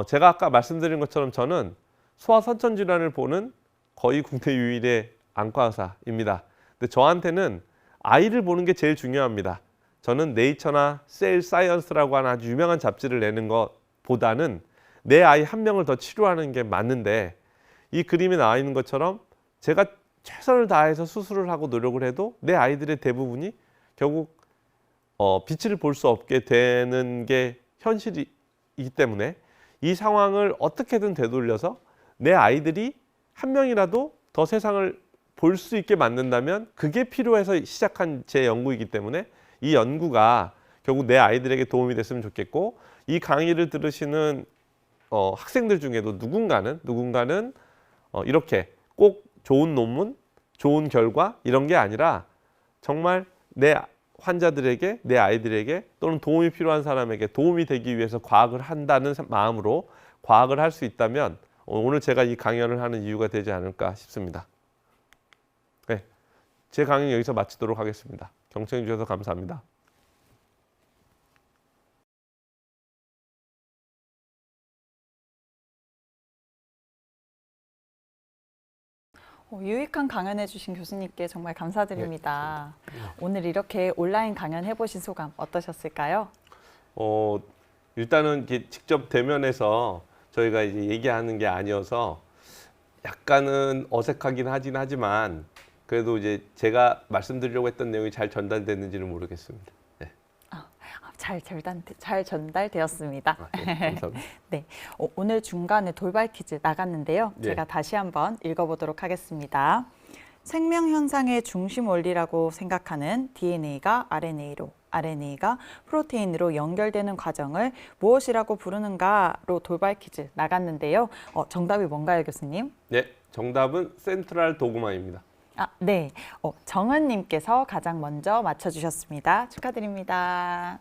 제가 아까 말씀드린 것처럼 저는 소아선천 질환을 보는 거의 국내 유일의 안과 의사입니다. 근데 저한테는 아이를 보는 게 제일 중요합니다. 저는 네이처나 셀 사이언스라고 하는 아주 유명한 잡지를 내는 것보다는 내 아이 한 명을 더 치료하는 게 맞는데, 이 그림에 나와 있는 것처럼 제가 최선을 다해서 수술을 하고 노력을 해도 내 아이들의 대부분이 결국 빛을 볼 수 없게 되는 게 현실이기 때문에 이 상황을 어떻게든 되돌려서 내 아이들이 한 명이라도 더 세상을 볼 수 있게 만든다면 그게 필요해서 시작한 제 연구이기 때문에 이 연구가 결국 내 아이들에게 도움이 됐으면 좋겠고, 이 강의를 들으시는 학생들 중에도 누군가는 이렇게 꼭 좋은 논문, 좋은 결과 이런 게 아니라 정말 내 환자들에게, 내 아이들에게 또는 도움이 필요한 사람에게 도움이 되기 위해서 과학을 한다는 마음으로 과학을 할 수 있다면 오늘 제가 이 강연을 하는 이유가 되지 않을까 싶습니다. 네, 제 강연 여기서 마치도록 하겠습니다. 경청해 주셔서 감사합니다. 유익한 강연해 주신 교수님께 정말 감사드립니다. 오늘 이렇게 온라인 강연 해보신 소감 어떠셨을까요? 일단은 이렇게 직접 대면해서 저희가 이제 얘기하는 게 아니어서 약간은 어색하긴 하지만 그래도 이제 제가 말씀드리려고 했던 내용이 잘 전달됐는지는 모르겠습니다. 네. 잘 전달되었습니다. 네, 감사합니다. 네, 오늘 중간에 돌발 퀴즈 나갔는데요. 네. 제가 다시 한번 읽어보도록 하겠습니다. 생명 현상의 중심 원리라고 생각하는 DNA가 RNA로, RNA가 프로테인으로 연결되는 과정을 무엇이라고 부르는가로 돌발 퀴즈 나갔는데요. 정답이 뭔가요, 교수님? 네, 정답은 센트럴 도그마입니다. 네. 정은님께서 가장 먼저 맞춰주셨습니다. 축하드립니다.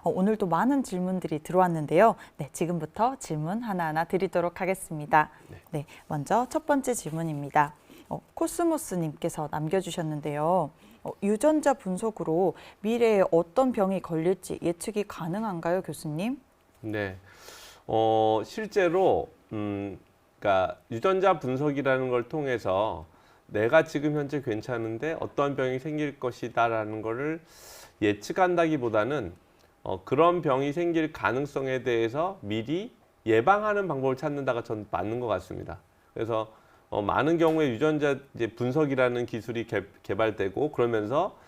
오늘도 많은 질문들이 들어왔는데요. 네, 지금부터 질문 하나하나 드리도록 하겠습니다. 네, 먼저 첫 번째 질문입니다. 코스모스님께서 남겨주셨는데요. 유전자 분석으로 미래에 어떤 병이 걸릴지 예측이 가능한가요, 교수님? 네, 실제로 그러니까 유전자 분석이라는 걸 통해서 내가 지금 현재 괜찮은데 어떤 병이 생길 것이다라는 거를 예측한다기보다는 그런 병이 생길 가능성에 대해서 미리 예방하는 방법을 찾는다가 전 맞는 것 같습니다. 그래서 많은 경우에 유전자 이제 분석이라는 기술이 개발되고 그러면서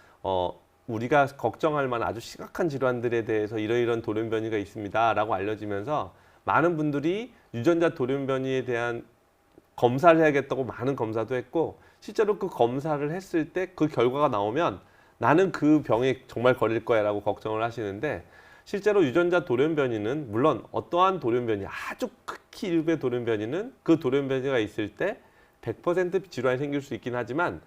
우리가 걱정할 만한 아주 심각한 질환들에 대해서 이러이러한 돌연변이가 있습니다라고 알려지면서 많은 분들이 유전자 돌연변이에 대한 검사를 해야겠다고 많은 검사도 했고 실제로 그 검사를 했을 때 그 결과가 나오면 나는 그 병에 정말 걸릴 거야 라고 걱정을 하시는데 실제로 유전자 돌연변이는 물론 어떠한 돌연변이 아주 극히 일부의 돌연변이는 그 돌연변이가 있을 때 100% 질환이 생길 수 있긴 하지만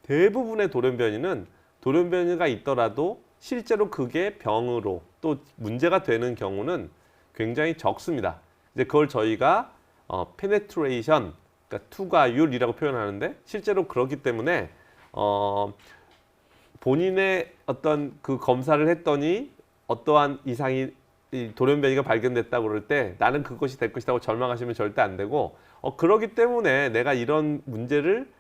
대부분의 돌연변이는 돌연변이가 있더라도 실제로 그게 병으로 또 문제가 되는 경우는 굉장히 적습니다. 이제 그걸 저희가 penetration, 그러니까 투과율이라고 표현하는데 실제로 그렇기 때문에 본인의 어떤 그 검사를 했더니 어떠한 이상이 돌연변이가 발견됐다고 그럴 때 나는 그것이 될 것이라고 절망하시면 절대 안 되고 그렇기 때문에 내가 이런 문제를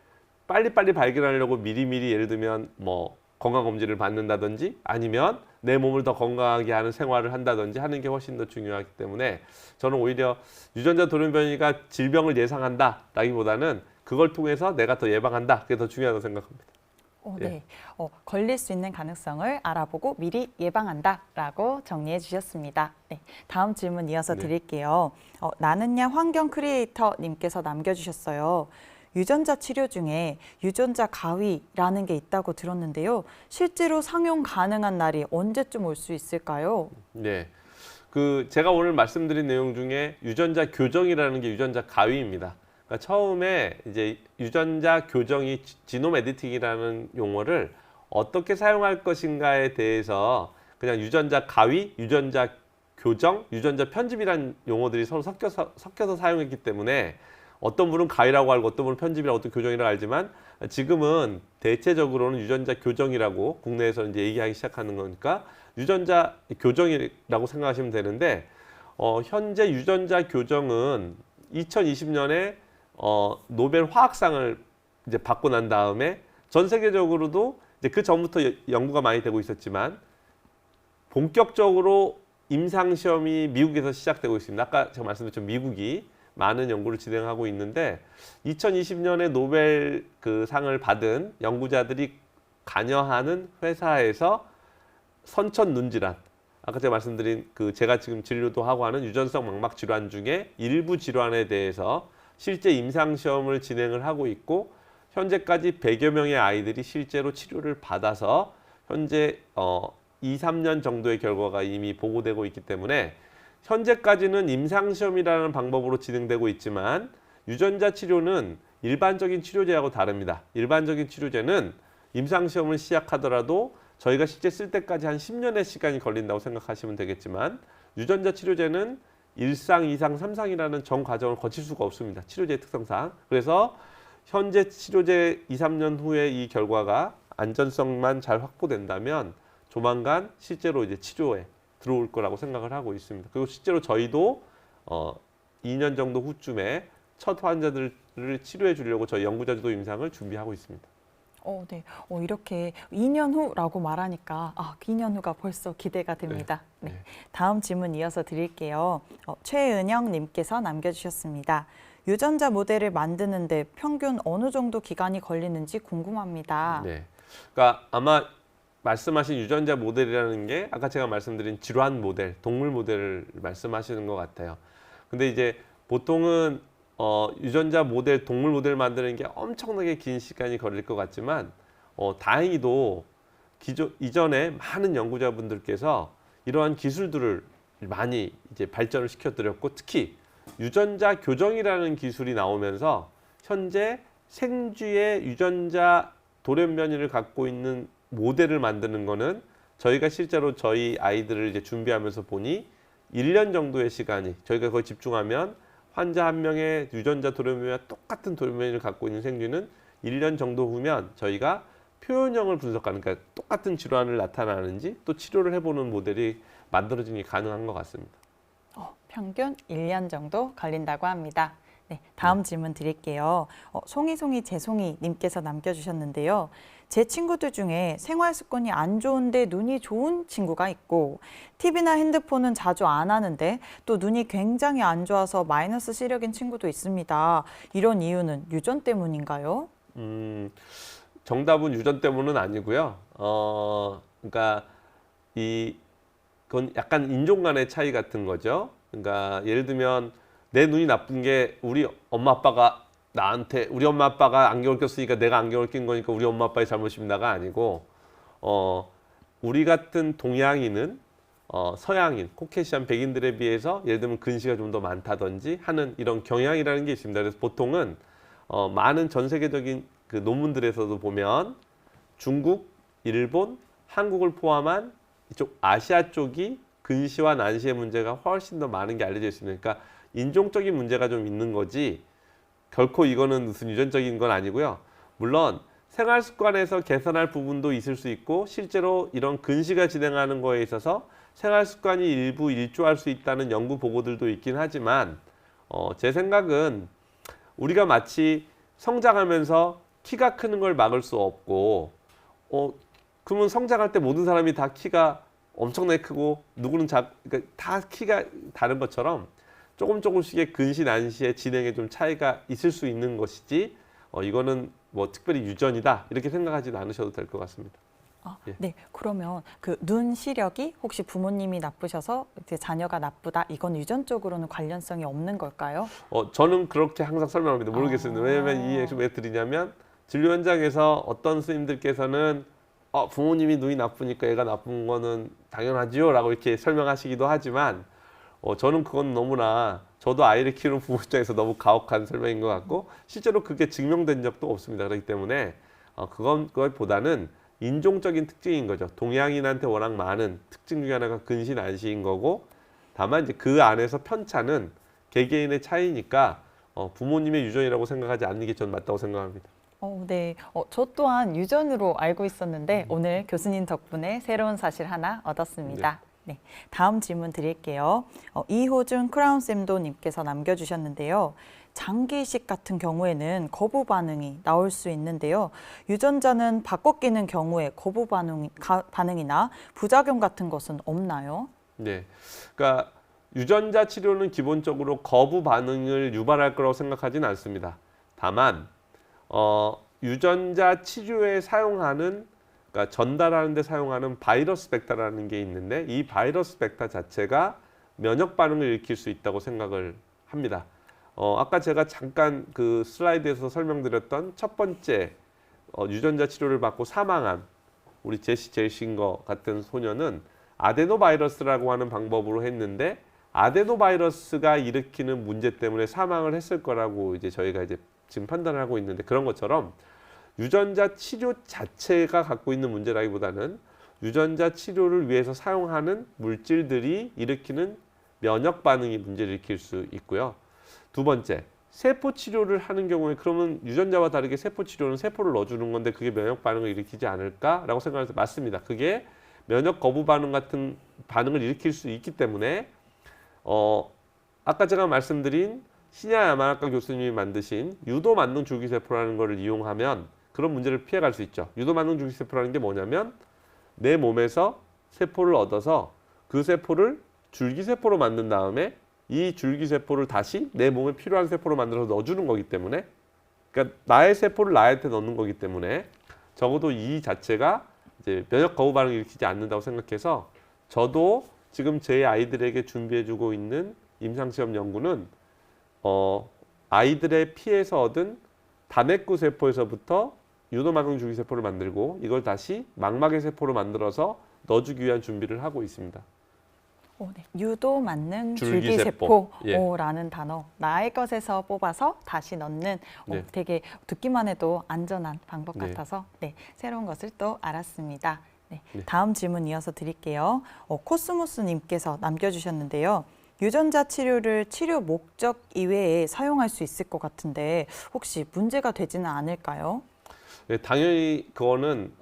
빨리빨리 발견하려고 미리미리 예를 들면 뭐 건강검진을 받는다든지 아니면 내 몸을 더 건강하게 하는 생활을 한다든지 하는 게 훨씬 더 중요하기 때문에 저는 오히려 유전자 돌연변이가 질병을 예상한다라기보다는 그걸 통해서 내가 더 예방한다. 그게 더 중요하다고 생각합니다. 네. 걸릴 수 있는 가능성을 알아보고 미리 예방한다라고 정리해 주셨습니다. 네. 다음 질문 이어서 드릴게요. 나는야 환경 크리에이터님께서 남겨주셨어요. 유전자 치료 중에 유전자 가위라는 게 있다고 들었는데요. 실제로 상용 가능한 날이 언제쯤 올 수 있을까요? 네. 제가 오늘 말씀드린 내용 중에 유전자 교정이라는 게 유전자 가위입니다. 그러니까 처음에 이제 유전자 교정이 지놈 에디팅이라는 용어를 어떻게 사용할 것인가에 대해서 그냥 유전자 가위, 유전자 교정, 유전자 편집이라는 용어들이 서로 섞여서 사용했기 때문에 어떤 분은 가위라고 알고 어떤 분은 편집이라고 어떤 교정이라고 알지만 지금은 대체적으로는 유전자 교정이라고 국내에서 이제 얘기하기 시작하는 거니까 유전자 교정이라고 생각하시면 되는데 현재 유전자 교정은 2020년에 노벨 화학상을 이제 받고 난 다음에 전 세계적으로도 이제 그 전부터 연구가 많이 되고 있었지만 본격적으로 임상 시험이 미국에서 시작되고 있습니다. 아까 제가 말씀드렸죠. 미국이 많은 연구를 진행하고 있는데 2020년에 노벨 그 상을 받은 연구자들이 관여하는 회사에서 선천 눈질환, 아까 제가 말씀드린 제가 지금 진료도 하고 하는 유전성 망막 질환 중에 일부 질환에 대해서 실제 임상 시험을 진행을 하고 있고 현재까지 100여 명의 아이들이 실제로 치료를 받아서 현재 2, 3년 정도의 결과가 이미 보고되고 있기 때문에 현재까지는 임상시험이라는 방법으로 진행되고 있지만 유전자 치료는 일반적인 치료제하고 다릅니다. 일반적인 치료제는 임상시험을 시작하더라도 저희가 실제 쓸 때까지 한 10년의 시간이 걸린다고 생각하시면 되겠지만 유전자 치료제는 1상, 2상, 3상이라는 전 과정을 거칠 수가 없습니다. 치료제의 특성상. 그래서 현재 치료제 2, 3년 후에 이 결과가 안전성만 잘 확보된다면 조만간 실제로 이제 치료에 들어올 거라고 생각을 하고 있습니다. 그리고 실제로 저희도 2년 정도 후쯤에 첫 환자들 치료해 주려고 저희 연구자주도 임상을 준비하고 있습니다. 네. 이렇게 2년 후라고 말하니까 2년 후가 벌써 기대가 됩니다. 네. 네. 다음 질문 이어서 드릴게요. 최은영 님께서 남겨주셨습니다. 유전자 모델을 만드는데 평균 어느 정도 기간이 걸리는지 궁금합니다. 네. 그러니까 아마 말씀하신 유전자 모델이라는 게 아까 제가 말씀드린 질환 모델, 동물 모델을 말씀하시는 것 같아요. 근데 이제 보통은 유전자 모델, 동물 모델 만드는 게 엄청나게 긴 시간이 걸릴 것 같지만 다행히도 이전에 많은 연구자분들께서 이러한 기술들을 많이 이제 발전을 시켜드렸고 특히 유전자 교정이라는 기술이 나오면서 현재 생쥐의 유전자 돌연변이를 갖고 있는 모델을 만드는 거는 저희가 실제로 저희 아이들을 이제 준비하면서 보니 1년 정도의 시간이 저희가 거의 집중하면 환자 한 명의 유전자 돌연변이와 똑같은 돌연변이를 갖고 있는 생쥐는 1년 정도 후면 저희가 표현형을 분석하는 그러니까 똑같은 질환을 나타나는지 또 치료를 해보는 모델이 만들어지기 가능한 것 같습니다. 평균 1년 정도 걸린다고 합니다. 네, 다음 질문 드릴게요. 송이송이 재송이 님께서 남겨주셨는데요. 제 친구들 중에 생활 습관이 안 좋은데 눈이 좋은 친구가 있고 TV나 핸드폰은 자주 안 하는데 또 눈이 굉장히 안 좋아서 마이너스 시력인 친구도 있습니다. 이런 이유는 유전 때문인가요? 정답은 유전 때문은 아니고요. 그러니까 그건 약간 인종 간의 차이 같은 거죠. 그러니까 예를 들면 내 눈이 나쁜 게 우리 엄마 아빠가 나한테 우리 엄마 아빠가 안경을 꼈으니까 내가 안경을 낀 거니까 우리 엄마 아빠의 잘못입니다가 아니고 우리 같은 동양인은 서양인, 코케이션 백인들에 비해서 예를 들면 근시가 좀 더 많다든지 하는 이런 경향이라는 게 있습니다. 그래서 보통은 많은 전 세계적인 그 논문들에서도 보면 중국, 일본, 한국을 포함한 이쪽 아시아 쪽이 근시와 난시의 문제가 훨씬 더 많은 게 알려져 있습니다. 그러니까 인종적인 문제가 좀 있는 거지 결코 이거는 무슨 유전적인 건 아니고요. 물론 생활 습관에서 개선할 부분도 있을 수 있고 실제로 이런 근시가 진행하는 거에 있어서 생활 습관이 일부 일조할 수 있다는 연구 보고들도 있긴 하지만 제 생각은 우리가 마치 성장하면서 키가 크는 걸 막을 수 없고 그러면 성장할 때 모든 사람이 다 키가 엄청나게 크고 누구는 그러니까 다 키가 다른 것처럼 조금씩의 근시 난시의 진행에 좀 차이가 있을 수 있는 것이지 이거는 뭐 특별히 유전이다 이렇게 생각하지는 않으셔도 될 것 같습니다. 예. 네, 그러면 그 눈 시력이 혹시 부모님이 나쁘셔서 이제 자녀가 나쁘다 이건 유전적으로는 관련성이 없는 걸까요? 저는 그렇게 항상 설명합니다. 모르겠습니다. 왜냐하면 이 얘기 왜 드리냐면 진료 현장에서 어떤 스님들께서는 부모님이 눈이 나쁘니까 애가 나쁜 거는 당연하지요 라고 이렇게 설명하시기도 하지만 저는 그건 너무나 저도 아이를 키우는 부모 입장에서 너무 가혹한 설명인 것 같고 실제로 그게 증명된 적도 없습니다. 그렇기 때문에 그것보다는 인종적인 특징인 거죠. 동양인한테 워낙 많은 특징 중에 하나가 근시 난시인 거고 다만 이제 그 안에서 편차는 개개인의 차이니까 부모님의 유전이라고 생각하지 않는 게 전 맞다고 생각합니다. 네. 저 또한 유전으로 알고 있었는데 오늘 교수님 덕분에 새로운 사실 하나 얻었습니다. 네. 다음 질문 드릴게요. 이호준 크라운쌤도 님께서 남겨주셨는데요. 장기 이식 같은 경우에는 거부 반응이 나올 수 있는데요. 유전자는 바꿔 끼는 경우에 거부 반응이나 부작용 같은 것은 없나요? 네. 그러니까 유전자 치료는 기본적으로 거부 반응을 유발할 거라고 생각하지는 않습니다. 다만 유전자 치료에 사용하는 그러니까 전달하는 데 사용하는 바이러스 벡터라는 게 있는데 이 바이러스 벡터 자체가 면역 반응을 일으킬 수 있다고 생각을 합니다. 아까 제가 잠깐 그 슬라이드에서 설명드렸던 첫 번째 유전자 치료를 받고 사망한 우리 제시 젤싱거 같은 소녀는 아데노바이러스라고 하는 방법으로 했는데 아데노바이러스가 일으키는 문제 때문에 사망을 했을 거라고 이제 저희가 이제 지금 판단을 하고 있는데 그런 것처럼 유전자 치료 자체가 갖고 있는 문제라기보다는 유전자 치료를 위해서 사용하는 물질들이 일으키는 면역 반응이 문제를 일으킬 수 있고요. 두 번째, 세포 치료를 하는 경우에 그러면 유전자와 다르게 세포 치료는 세포를 넣어주는 건데 그게 면역 반응을 일으키지 않을까라고 생각해서 맞습니다. 그게 면역 거부 반응 같은 반응을 일으킬 수 있기 때문에 아까 제가 말씀드린 신야 야마나카 교수님이 만드신 유도 만능 줄기세포라는 것을 이용하면 그런 문제를 피해갈 수 있죠. 유도 만능 줄기세포라는 게 뭐냐면 내 몸에서 세포를 얻어서 그 세포를 줄기세포로 만든 다음에 이 줄기세포를 다시 내 몸에 필요한 세포로 만들어서 넣어주는 거기 때문에, 그러니까 나의 세포를 나한테 넣는 거기 때문에 적어도 이 자체가 이제 면역 거부 반응을 일으키지 않는다고 생각해서 저도 지금 제 아이들에게 준비해주고 있는 임상시험 연구는 아이들의 피에서 얻은 다내구 세포에서부터 유도막용 줄기세포를 만들고 이걸 다시 망막의 세포로 만들어서 넣어주기 위한 준비를 하고 있습니다. 네. 유도 만능 줄기세포. 줄기세포라는 단어, 나의 것에서 뽑아서 다시 넣는 네. 되게 듣기만 해도 안전한 방법 네. 같아서 새로운 것을 또 알았습니다. 네. 다음 질문 이어서 드릴게요. 코스모스님께서 남겨주셨는데요. 유전자 치료를 치료 목적 이외에 사용할 수 있을 것 같은데 혹시 문제가 되지는 않을까요? 네, 당연히 그거는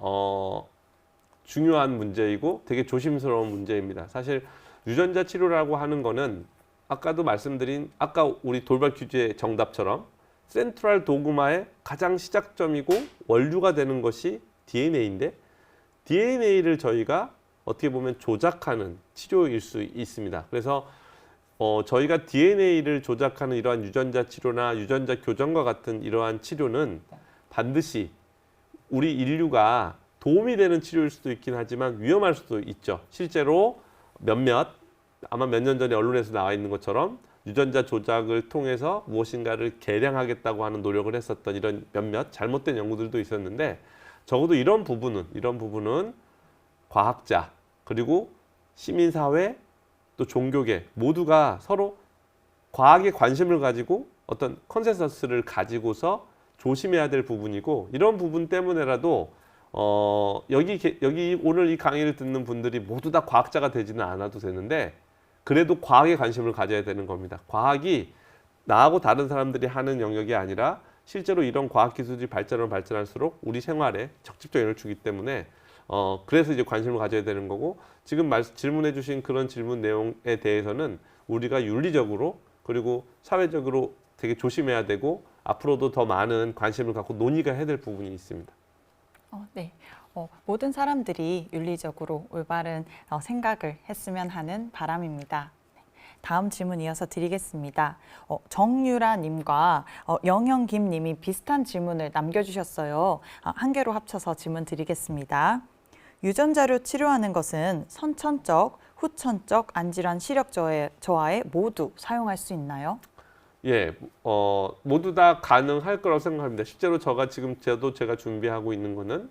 중요한 문제이고 되게 조심스러운 문제입니다. 사실 유전자 치료라고 하는 거는 아까도 말씀드린 아까 우리 돌발 퀴즈의 정답처럼 센트럴 도그마의 가장 시작점이고 원류가 되는 것이 DNA인데 DNA를 저희가 어떻게 보면 조작하는 치료일 수 있습니다. 그래서 저희가 DNA를 조작하는 이러한 유전자 치료나 유전자 교정과 같은 이러한 치료는 반드시 우리 인류가 도움이 되는 치료일 수도 있긴 하지만 위험할 수도 있죠. 실제로 아마 몇 년 전에 언론에서 나와 있는 것처럼 유전자 조작을 통해서 무엇인가를 개량하겠다고 하는 노력을 했었던 이런 몇몇 잘못된 연구들도 있었는데 적어도 이런 부분은 과학자 그리고 시민사회 또 종교계 모두가 서로 과학에 관심을 가지고 어떤 컨센서스를 가지고서 조심해야 될 부분이고 이런 부분 때문에라도 여기 오늘 이 강의를 듣는 분들이 모두 다 과학자가 되지는 않아도 되는데 그래도 과학에 관심을 가져야 되는 겁니다. 과학이 나하고 다른 사람들이 하는 영역이 아니라 실제로 이런 과학기술이 발전할수록 우리 생활에 적극적 영향을 주기 때문에 그래서 이제 관심을 가져야 되는 거고 지금 질문해 주신 그런 질문 내용에 대해서는 우리가 윤리적으로 그리고 사회적으로 되게 조심해야 되고 앞으로도 더 많은 관심을 갖고 논의가 해야 될 부분이 있습니다. 네. 모든 사람들이 윤리적으로 올바른 생각을 했으면 하는 바람입니다. 다음 질문 이어서 드리겠습니다. 정유라님과 영영김님이 비슷한 질문을 남겨주셨어요. 한 개로 합쳐서 질문 드리겠습니다. 유전자로 치료하는 것은 선천적, 후천적 안질환 시력 저하에 모두 사용할 수 있나요? 예, 모두 다 가능할 거라고 생각합니다. 실제로 제가 준비하고 있는 거는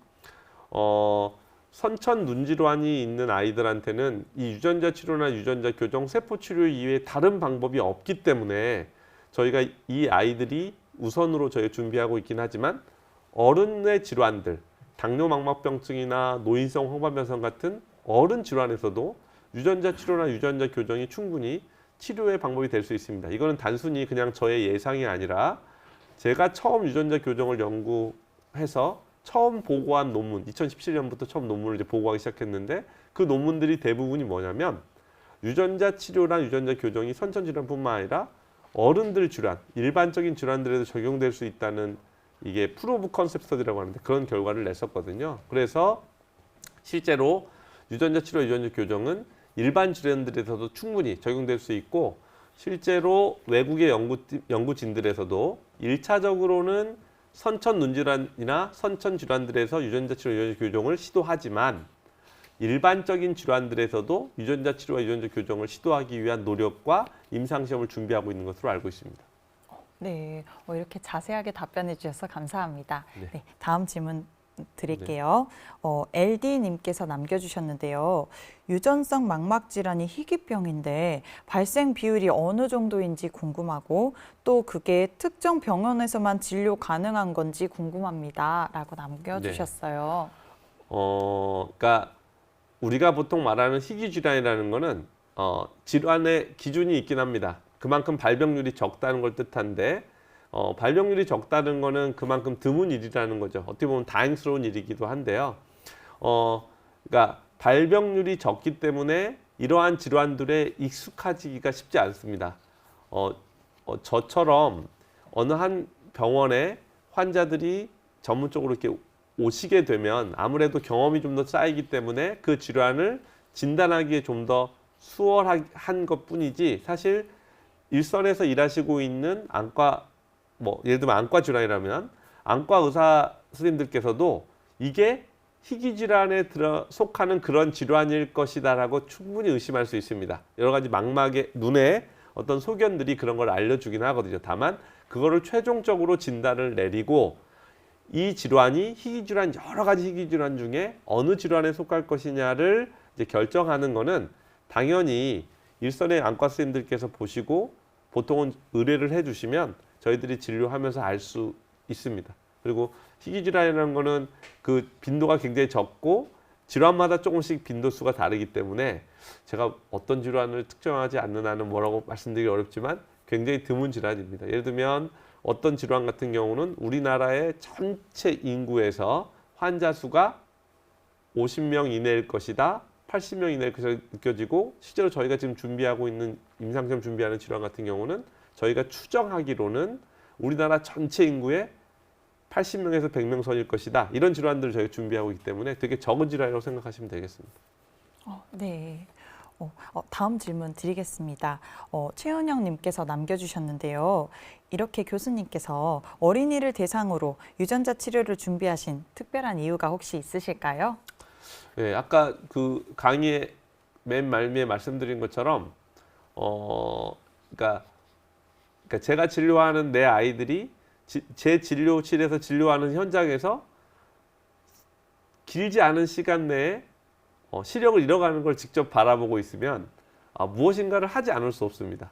선천 눈질환이 있는 아이들한테는 이 유전자 치료나 유전자 교정, 세포 치료 이외에 다른 방법이 없기 때문에 저희가 이 아이들이 우선으로 저희가 준비하고 있긴 하지만 어른의 질환들, 당뇨망막병증이나 노인성 황반변성 같은 어른 질환에서도 유전자 치료나 유전자 교정이 충분히 치료의 방법이 될 수 있습니다. 이거는 단순히 그냥 저의 예상이 아니라 제가 처음 유전자 교정을 연구해서 처음 보고한 논문, 2017년부터 처음 논문을 이제 보고하기 시작했는데 그 논문들이 대부분이 뭐냐면 유전자 치료나 유전자 교정이 선천 질환뿐만 아니라 어른들 질환, 일반적인 질환들에도 적용될 수 있다는 이게 프로브 컨셉 스터디라고 하는데 그런 결과를 냈었거든요. 그래서 실제로 유전자 치료, 유전자 교정은 일반 질환들에서도 충분히 적용될 수 있고 실제로 외국의 연구진들에서도 1차적으로는 선천 눈질환이나 선천 질환들에서 유전자 치료, 유전자 교정을 시도하지만 일반적인 질환들에서도 유전자 치료와 유전자 교정을 시도하기 위한 노력과 임상시험을 준비하고 있는 것으로 알고 있습니다. 네, 이렇게 자세하게 답변해 주셔서 감사합니다. 네. 다음 질문 드릴게요. LD님께서 남겨주셨는데요. 유전성 망막 질환이 희귀병인데 발생 비율이 어느 정도인지 궁금하고 또 그게 특정 병원에서만 진료 가능한 건지 궁금합니다. 라고 남겨주셨어요. 그러니까 우리가 보통 말하는 희귀 질환이라는 거는 질환의 기준이 있긴 합니다. 그만큼 발병률이 적다는 걸 뜻한데 발병률이 적다는 거는 그만큼 드문 일이라는 거죠. 어떻게 보면 다행스러운 일이기도 한데요. 그러니까 발병률이 적기 때문에 이러한 질환들에 익숙해지기가 쉽지 않습니다. 저처럼 어느 한 병원에 환자들이 전문적으로 이렇게 오시게 되면 아무래도 경험이 좀 더 쌓이기 때문에 그 질환을 진단하기에 좀 더 수월한 것뿐이지 사실 일선에서 일하시고 있는 안과 예를 들면 안과 질환이라면 안과 의사 선생님들께서도 이게 희귀 질환에 속하는 그런 질환일 것이다라고 충분히 의심할 수 있습니다. 여러 가지 망막의 눈에 어떤 소견들이 그런 걸 알려주긴 하거든요. 다만 그거를 최종적으로 진단을 내리고 이 질환이 희귀 질환 여러 가지 희귀 질환 중에 어느 질환에 속할 것이냐를 이제 결정하는 거는 당연히 일선의 안과 선생님들께서 보시고 보통은 의뢰를 해주시면 저희들이 진료하면서 알 수 있습니다. 그리고 희귀 질환이라는 거는 그 빈도가 굉장히 적고 질환마다 조금씩 빈도수가 다르기 때문에 제가 어떤 질환을 특정하지 않는 한은 뭐라고 말씀드리기 어렵지만 굉장히 드문 질환입니다. 예를 들면 어떤 질환 같은 경우는 우리나라의 전체 인구에서 환자 수가 50명 이내일 것이다, 80명 이내일 것이다 느껴지고 실제로 저희가 지금 준비하고 있는 임상시험 준비하는 질환 같은 경우는 저희가 추정하기로는 우리나라 전체 인구의 80명에서 100명 선일 것이다. 이런 질환들을 저희가 준비하고 있기 때문에 되게 적은 질환이라고 생각하시면 되겠습니다. 네. 다음 질문 드리겠습니다. 최은영님께서 남겨주셨는데요. 이렇게 교수님께서 어린이를 대상으로 유전자 치료를 준비하신 특별한 이유가 혹시 있으실까요? 네, 아까 그 강의의 맨 말미에 말씀드린 것처럼, 그러니까 제가 진료하는 내 아이들이 제 진료실에서 진료하는 현장에서 길지 않은 시간 내에 시력을 잃어가는 걸 직접 바라보고 있으면 무엇인가를 하지 않을 수 없습니다.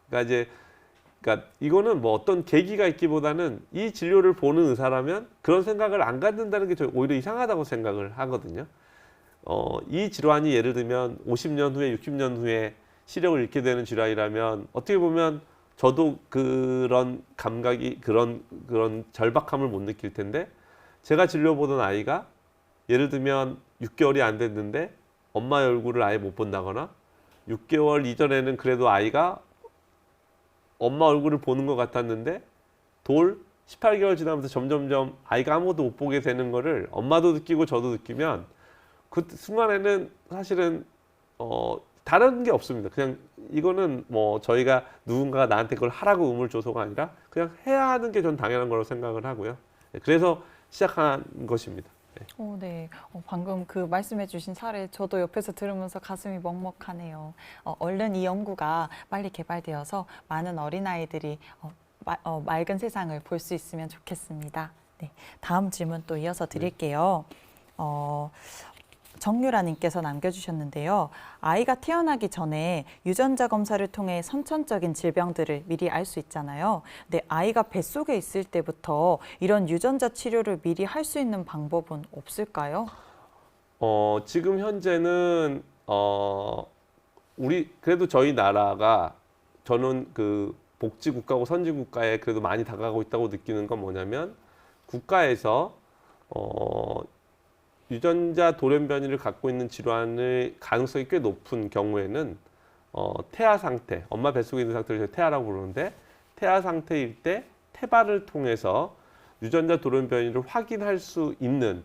그러니까 이거는 뭐 어떤 계기가 있기보다는 이 진료를 보는 의사라면 그런 생각을 안 갖는다는 게 오히려 이상하다고 생각을 하거든요. 이 질환이 예를 들면 50년 후에 60년 후에 시력을 잃게 되는 질환이라면 어떻게 보면 저도 그런 감각이 그런 절박함을 못 느낄 텐데 제가 진료보던 아이가 예를 들면 6개월이 안 됐는데 엄마의 얼굴을 아예 못 본다거나 6개월 이전에는 그래도 아이가 엄마 얼굴을 보는 것 같았는데 18개월 지나면서 점점점 아이가 아무것도 못 보게 되는 거를 엄마도 느끼고 저도 느끼면 그 순간에는 사실은 다른 게 없습니다. 그냥 이거는 뭐 저희가 누군가가 나한테 그걸 하라고 의무를 줘서가 아니라 그냥 해야 하는 게 전 당연한 거라고 생각을 하고요. 그래서 시작한 것입니다. 네. 방금 그 말씀해 주신 사례 저도 옆에서 들으면서 가슴이 먹먹하네요. 얼른 이 연구가 빨리 개발되어서 많은 어린아이들이 맑은 세상을 볼 수 있으면 좋겠습니다. 네. 다음 질문 또 이어서 드릴게요. 정유라님께서 남겨주셨는데요. 아이가 태어나기 전에 유전자 검사를 통해 선천적인 질병들을 미리 알 수 있잖아요. 근데 아이가 뱃속에 있을 때부터 이런 유전자 치료를 미리 할 수 있는 방법은 없을까요? 지금 현재는 그래도 저희 나라가 저는 그 복지국가고 선진국가에 그래도 많이 다가가고 있다고 느끼는 건 뭐냐면 국가에서 유전자 돌연변이를 갖고 있는 질환의 가능성이 꽤 높은 경우에는 태아 상태, 엄마 뱃속에 있는 상태를 저희 태아라고 부르는데 태아 상태일 때 태반을 통해서 유전자 돌연변이를 확인할 수 있는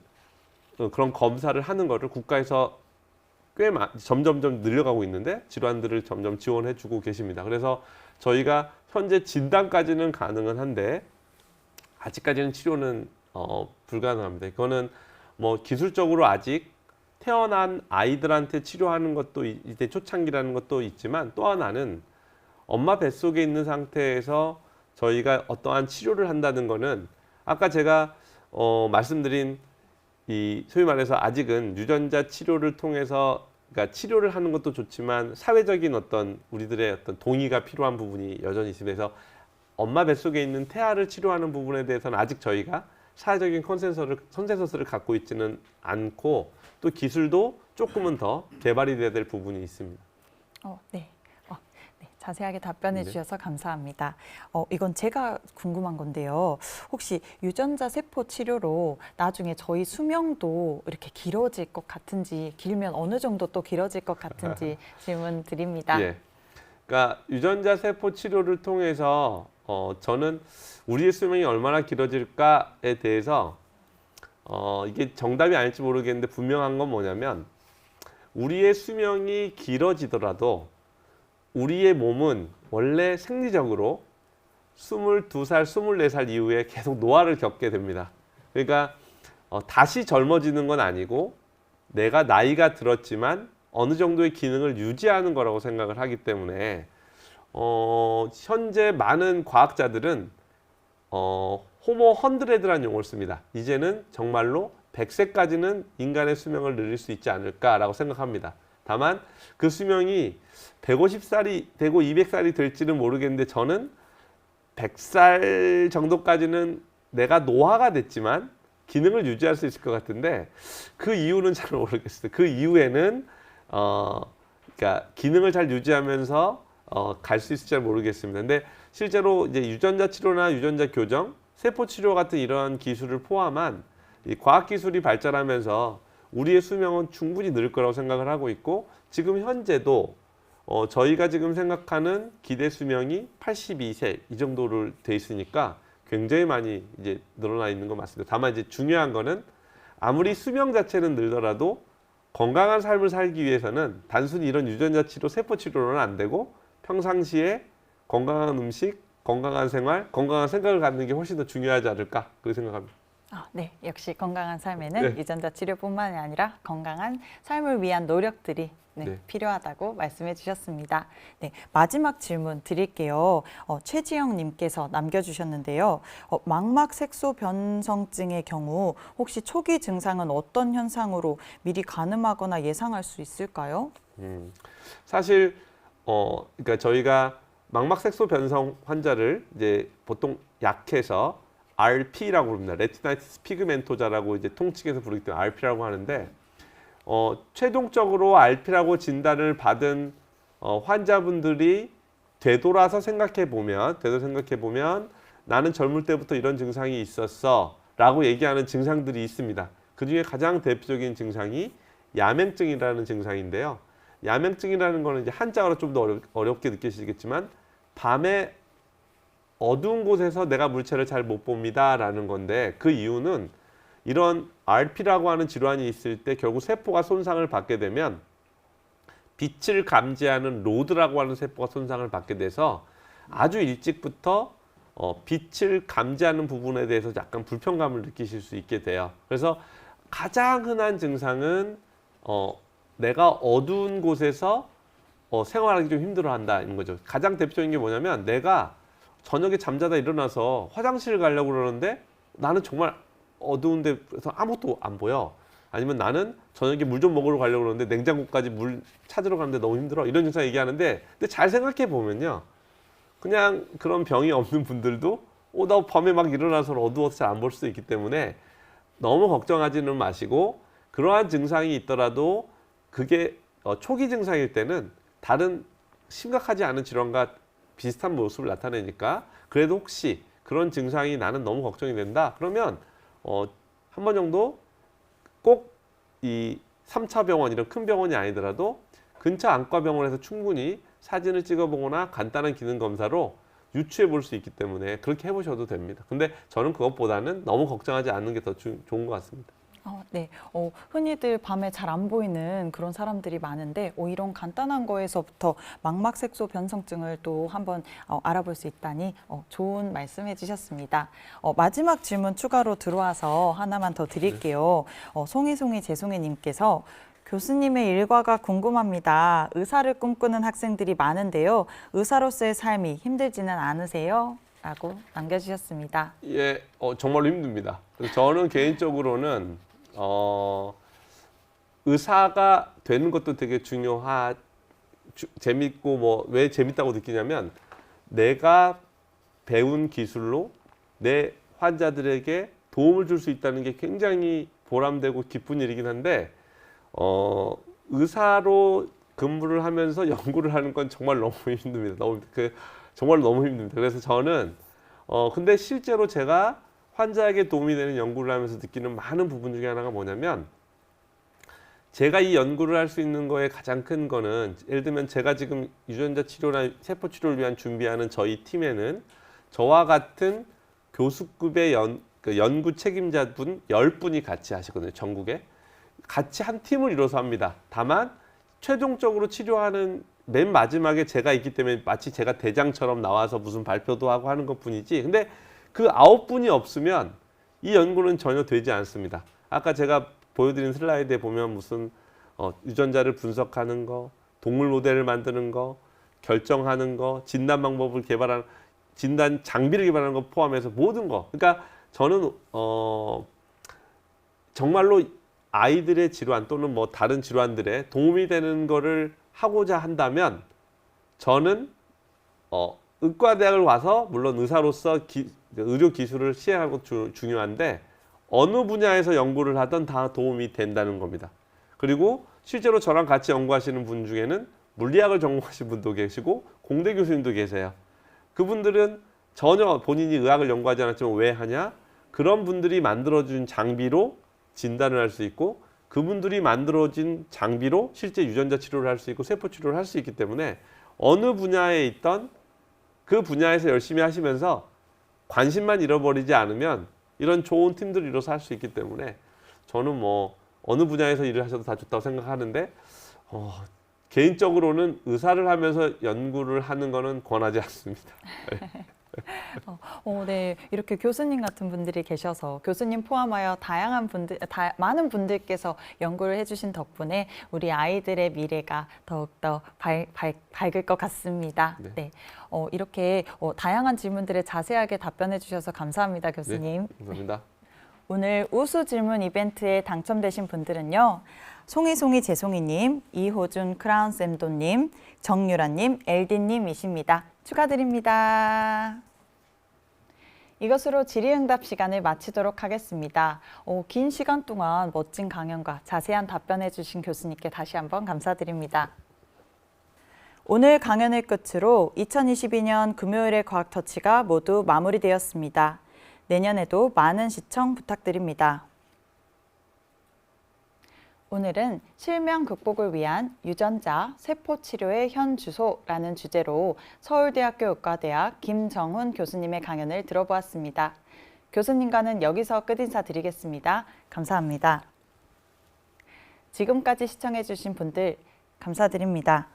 그런 검사를 하는 거를 국가에서 꽤 점점점 늘려가고 있는데 질환들을 점점 지원해주고 계십니다. 그래서 저희가 현재 진단까지는 가능은 한데 아직까지는 치료는 불가능합니다. 이거는 뭐 기술적으로 아직 태어난 아이들한테 치료하는 것도 이제 초창기라는 것도 있지만 또 하나는 엄마 뱃속에 있는 상태에서 저희가 어떠한 치료를 한다는 거는 아까 제가 말씀드린 이 소위 말해서 아직은 유전자 치료를 통해서 그러니까 치료를 하는 것도 좋지만 사회적인 어떤 우리들의 어떤 동의가 필요한 부분이 여전히 있으면서 엄마 뱃속에 있는 태아를 치료하는 부분에 대해서는 아직 저희가 사회적인 컨센서스를 갖고 있지는 않고 또 기술도 조금은 더 개발이 돼야 될 부분이 있습니다. 네. 네. 자세하게 답변해 주셔서 감사합니다. 이건 제가 궁금한 건데요. 혹시 유전자 세포 치료로 나중에 저희 수명도 이렇게 길어질 것 같은지 길면 어느 정도 또 길어질 것 같은지 질문 드립니다. 예. 그러니까 유전자 세포 치료를 통해서 저는 우리의 수명이 얼마나 길어질까에 대해서 이게 정답이 아닐지 모르겠는데 분명한 건 뭐냐면 우리의 수명이 길어지더라도 우리의 몸은 원래 생리적으로 22살, 24살 이후에 계속 노화를 겪게 됩니다. 그러니까 다시 젊어지는 건 아니고 내가 나이가 들었지만 어느 정도의 기능을 유지하는 거라고 생각을 하기 때문에 현재 많은 과학자들은 호모 헌드레드라는 용어를 씁니다. 이제는 정말로 100세까지는 인간의 수명을 늘릴 수 있지 않을까라고 생각합니다. 다만 그 수명이 150살이 되고 200살이 될지는 모르겠는데 저는 100살 정도까지는 내가 노화가 됐지만 기능을 유지할 수 있을 것 같은데 그 이유는 잘 모르겠어요. 그 이후에는 그러니까 기능을 잘 유지하면서 갈 수 있을지 잘 모르겠습니다. 근데 실제로 이제 유전자 치료나 유전자 교정, 세포 치료 같은 이러한 기술을 포함한 이 과학 기술이 발전하면서 우리의 수명은 충분히 늘 거라고 생각을 하고 있고 지금 현재도 저희가 지금 생각하는 기대 수명이 82세 이 정도를 돼 있으니까 굉장히 많이 이제 늘어나 있는 건 맞습니다. 다만 이제 중요한 거는 아무리 수명 자체는 늘더라도 건강한 삶을 살기 위해서는 단순히 이런 유전자 치료, 세포 치료로는 안 되고 평상시에 건강한 음식, 건강한 생활, 건강한 생각을 갖는 게 훨씬 더 중요하지 않을까 그렇게 생각합니다. 네, 역시 건강한 삶에는 네. 유전자 치료뿐만이 아니라 건강한 삶을 위한 노력들이 네. 필요하다고 말씀해 주셨습니다. 네, 마지막 질문 드릴게요. 최지영 님께서 남겨주셨는데요. 망막색소 변성증의 경우 혹시 초기 증상은 어떤 현상으로 미리 가늠하거나 예상할 수 있을까요? 사실 그러니까 저희가 망막색소 변성 환자를 이제 보통 약해서 RP라고 부릅니다. 레티나이티스 피그멘토자라고 이제 통칭해서 부르기 때문에 RP라고 하는데 최종적으로 RP라고 진단을 받은 환자분들이 되돌아서 생각해 보면 나는 젊을 때부터 이런 증상이 있었어라고 얘기하는 증상들이 있습니다. 그 중에 가장 대표적인 증상이 야맹증이라는 증상인데요. 야맹증이라는 거는 이제 한자어로 좀 더 어렵게 느끼시겠지만 밤에 어두운 곳에서 내가 물체를 잘 못 봅니다라는 건데 그 이유는 이런 RP라고 하는 질환이 있을 때 결국 세포가 손상을 받게 되면 빛을 감지하는 로드라고 하는 세포가 손상을 받게 돼서 아주 일찍부터 빛을 감지하는 부분에 대해서 약간 불편감을 느끼실 수 있게 돼요. 그래서 가장 흔한 증상은 내가 어두운 곳에서 생활하기 좀 힘들어한다는 거죠. 가장 대표적인 게 뭐냐면 내가 저녁에 잠자다 일어나서 화장실을 가려고 그러는데 나는 정말 어두운 데서 아무것도 안 보여. 아니면 나는 저녁에 물 좀 먹으러 가려고 그러는데 냉장고까지 물 찾으러 가는데 너무 힘들어. 이런 증상 얘기하는데 근데 잘 생각해 보면요. 그냥 그런 병이 없는 분들도 나 밤에 막 일어나서 어두워서 잘 안 볼 수도 있기 때문에 너무 걱정하지는 마시고 그러한 증상이 있더라도 그게 초기 증상일 때는 다른 심각하지 않은 질환과 비슷한 모습을 나타내니까 그래도 혹시 그런 증상이 나는 너무 걱정이 된다 그러면 한 번 정도 꼭 이 3차 병원 이런 큰 병원이 아니더라도 근처 안과병원에서 충분히 사진을 찍어보거나 간단한 기능 검사로 유추해 볼 수 있기 때문에 그렇게 해보셔도 됩니다. 근데 저는 그것보다는 너무 걱정하지 않는 게 더 좋은 것 같습니다. 네. 흔히들 밤에 잘 안 보이는 그런 사람들이 많은데 이런 간단한 거에서부터 망막색소 변성증을 또 한번 알아볼 수 있다니 좋은 말씀 해주셨습니다. 마지막 질문 추가로 들어와서 하나만 더 드릴게요. 송이송이 재송이님께서 교수님의 일과가 궁금합니다. 의사를 꿈꾸는 학생들이 많은데요. 의사로서의 삶이 힘들지는 않으세요? 라고 남겨주셨습니다. 예, 정말로 힘듭니다. 그래서 저는 개인적으로는 의사가 되는 것도 되게 재밌고 뭐 왜 재밌다고 느끼냐면 내가 배운 기술로 내 환자들에게 도움을 줄 수 있다는 게 굉장히 보람되고 기쁜 일이긴 한데 의사로 근무를 하면서 연구를 하는 건 정말 너무 힘듭니다. 정말 너무 힘듭니다. 그래서 저는 근데 실제로 제가 환자에게 도움이 되는 연구를 하면서 느끼는 많은 부분 중에 하나가 뭐냐면 제가 이 연구를 할 수 있는 거에 가장 큰 거는 예를 들면 제가 지금 유전자 치료나 세포 치료를 위한 준비하는 저희 팀에는 저와 같은 교수급의 연구 책임자분 10분이 같이 하시거든요. 전국에. 같이 한 팀을 이뤄서 합니다. 다만 최종적으로 치료하는 맨 마지막에 제가 있기 때문에 마치 제가 대장처럼 나와서 무슨 발표도 하고 하는 것뿐이지. 근데 그 9분이 없으면 이 연구는 전혀 되지 않습니다. 아까 제가 보여드린 슬라이드에 보면 무슨 유전자를 분석하는 거, 동물 모델을 만드는 거, 결정하는 거, 진단 방법을 개발하는, 진단 장비를 개발하는 거 포함해서 모든 거. 그러니까 저는 정말로 아이들의 질환 또는 뭐 다른 질환들에 도움이 되는 거를 하고자 한다면 저는 의과대학을 와서 물론 의사로서 의료 기술을 시행하는 것도 중요한데 어느 분야에서 연구를 하든 다 도움이 된다는 겁니다. 그리고 실제로 저랑 같이 연구하시는 분 중에는 물리학을 전공하신 분도 계시고 공대 교수님도 계세요. 그분들은 전혀 본인이 의학을 연구하지 않았지만 왜 하냐? 그런 분들이 만들어준 장비로 진단을 할 수 있고 그분들이 만들어진 장비로 실제 유전자 치료를 할 수 있고 세포 치료를 할 수 있기 때문에 어느 분야에 있던 그 분야에서 열심히 하시면서 관심만 잃어버리지 않으면 이런 좋은 팀들을 이뤄서 할 수 있기 때문에 저는 뭐 어느 분야에서 일을 하셔도 다 좋다고 생각하는데 개인적으로는 의사를 하면서 연구를 하는 거는 권하지 않습니다. 네, 이렇게 교수님 같은 분들이 계셔서 교수님 포함하여 많은 분들께서 연구를 해주신 덕분에 우리 아이들의 미래가 더욱더 밝을 것 같습니다. 네. 네, 이렇게 다양한 질문들에 자세하게 답변해 주셔서 감사합니다, 교수님. 네, 감사합니다. 오늘 우수 질문 이벤트에 당첨되신 분들은요. 송이송이 재송이님, 이호준 크라운쌤도님, 정유라님, 엘디님이십니다. 축하드립니다. 이것으로 질의응답 시간을 마치도록 하겠습니다. 긴 시간 동안 멋진 강연과 자세한 답변해 주신 교수님께 다시 한번 감사드립니다. 오늘 강연을 끝으로 2022년 금요일의 과학터치가 모두 마무리되었습니다. 내년에도 많은 시청 부탁드립니다. 오늘은 실명 극복을 위한 유전자 세포 치료의 현 주소라는 주제로 서울대학교 의과대학 김정훈 교수님의 강연을 들어보았습니다. 교수님과는 여기서 끝인사 드리겠습니다. 감사합니다. 지금까지 시청해 주신 분들 감사드립니다.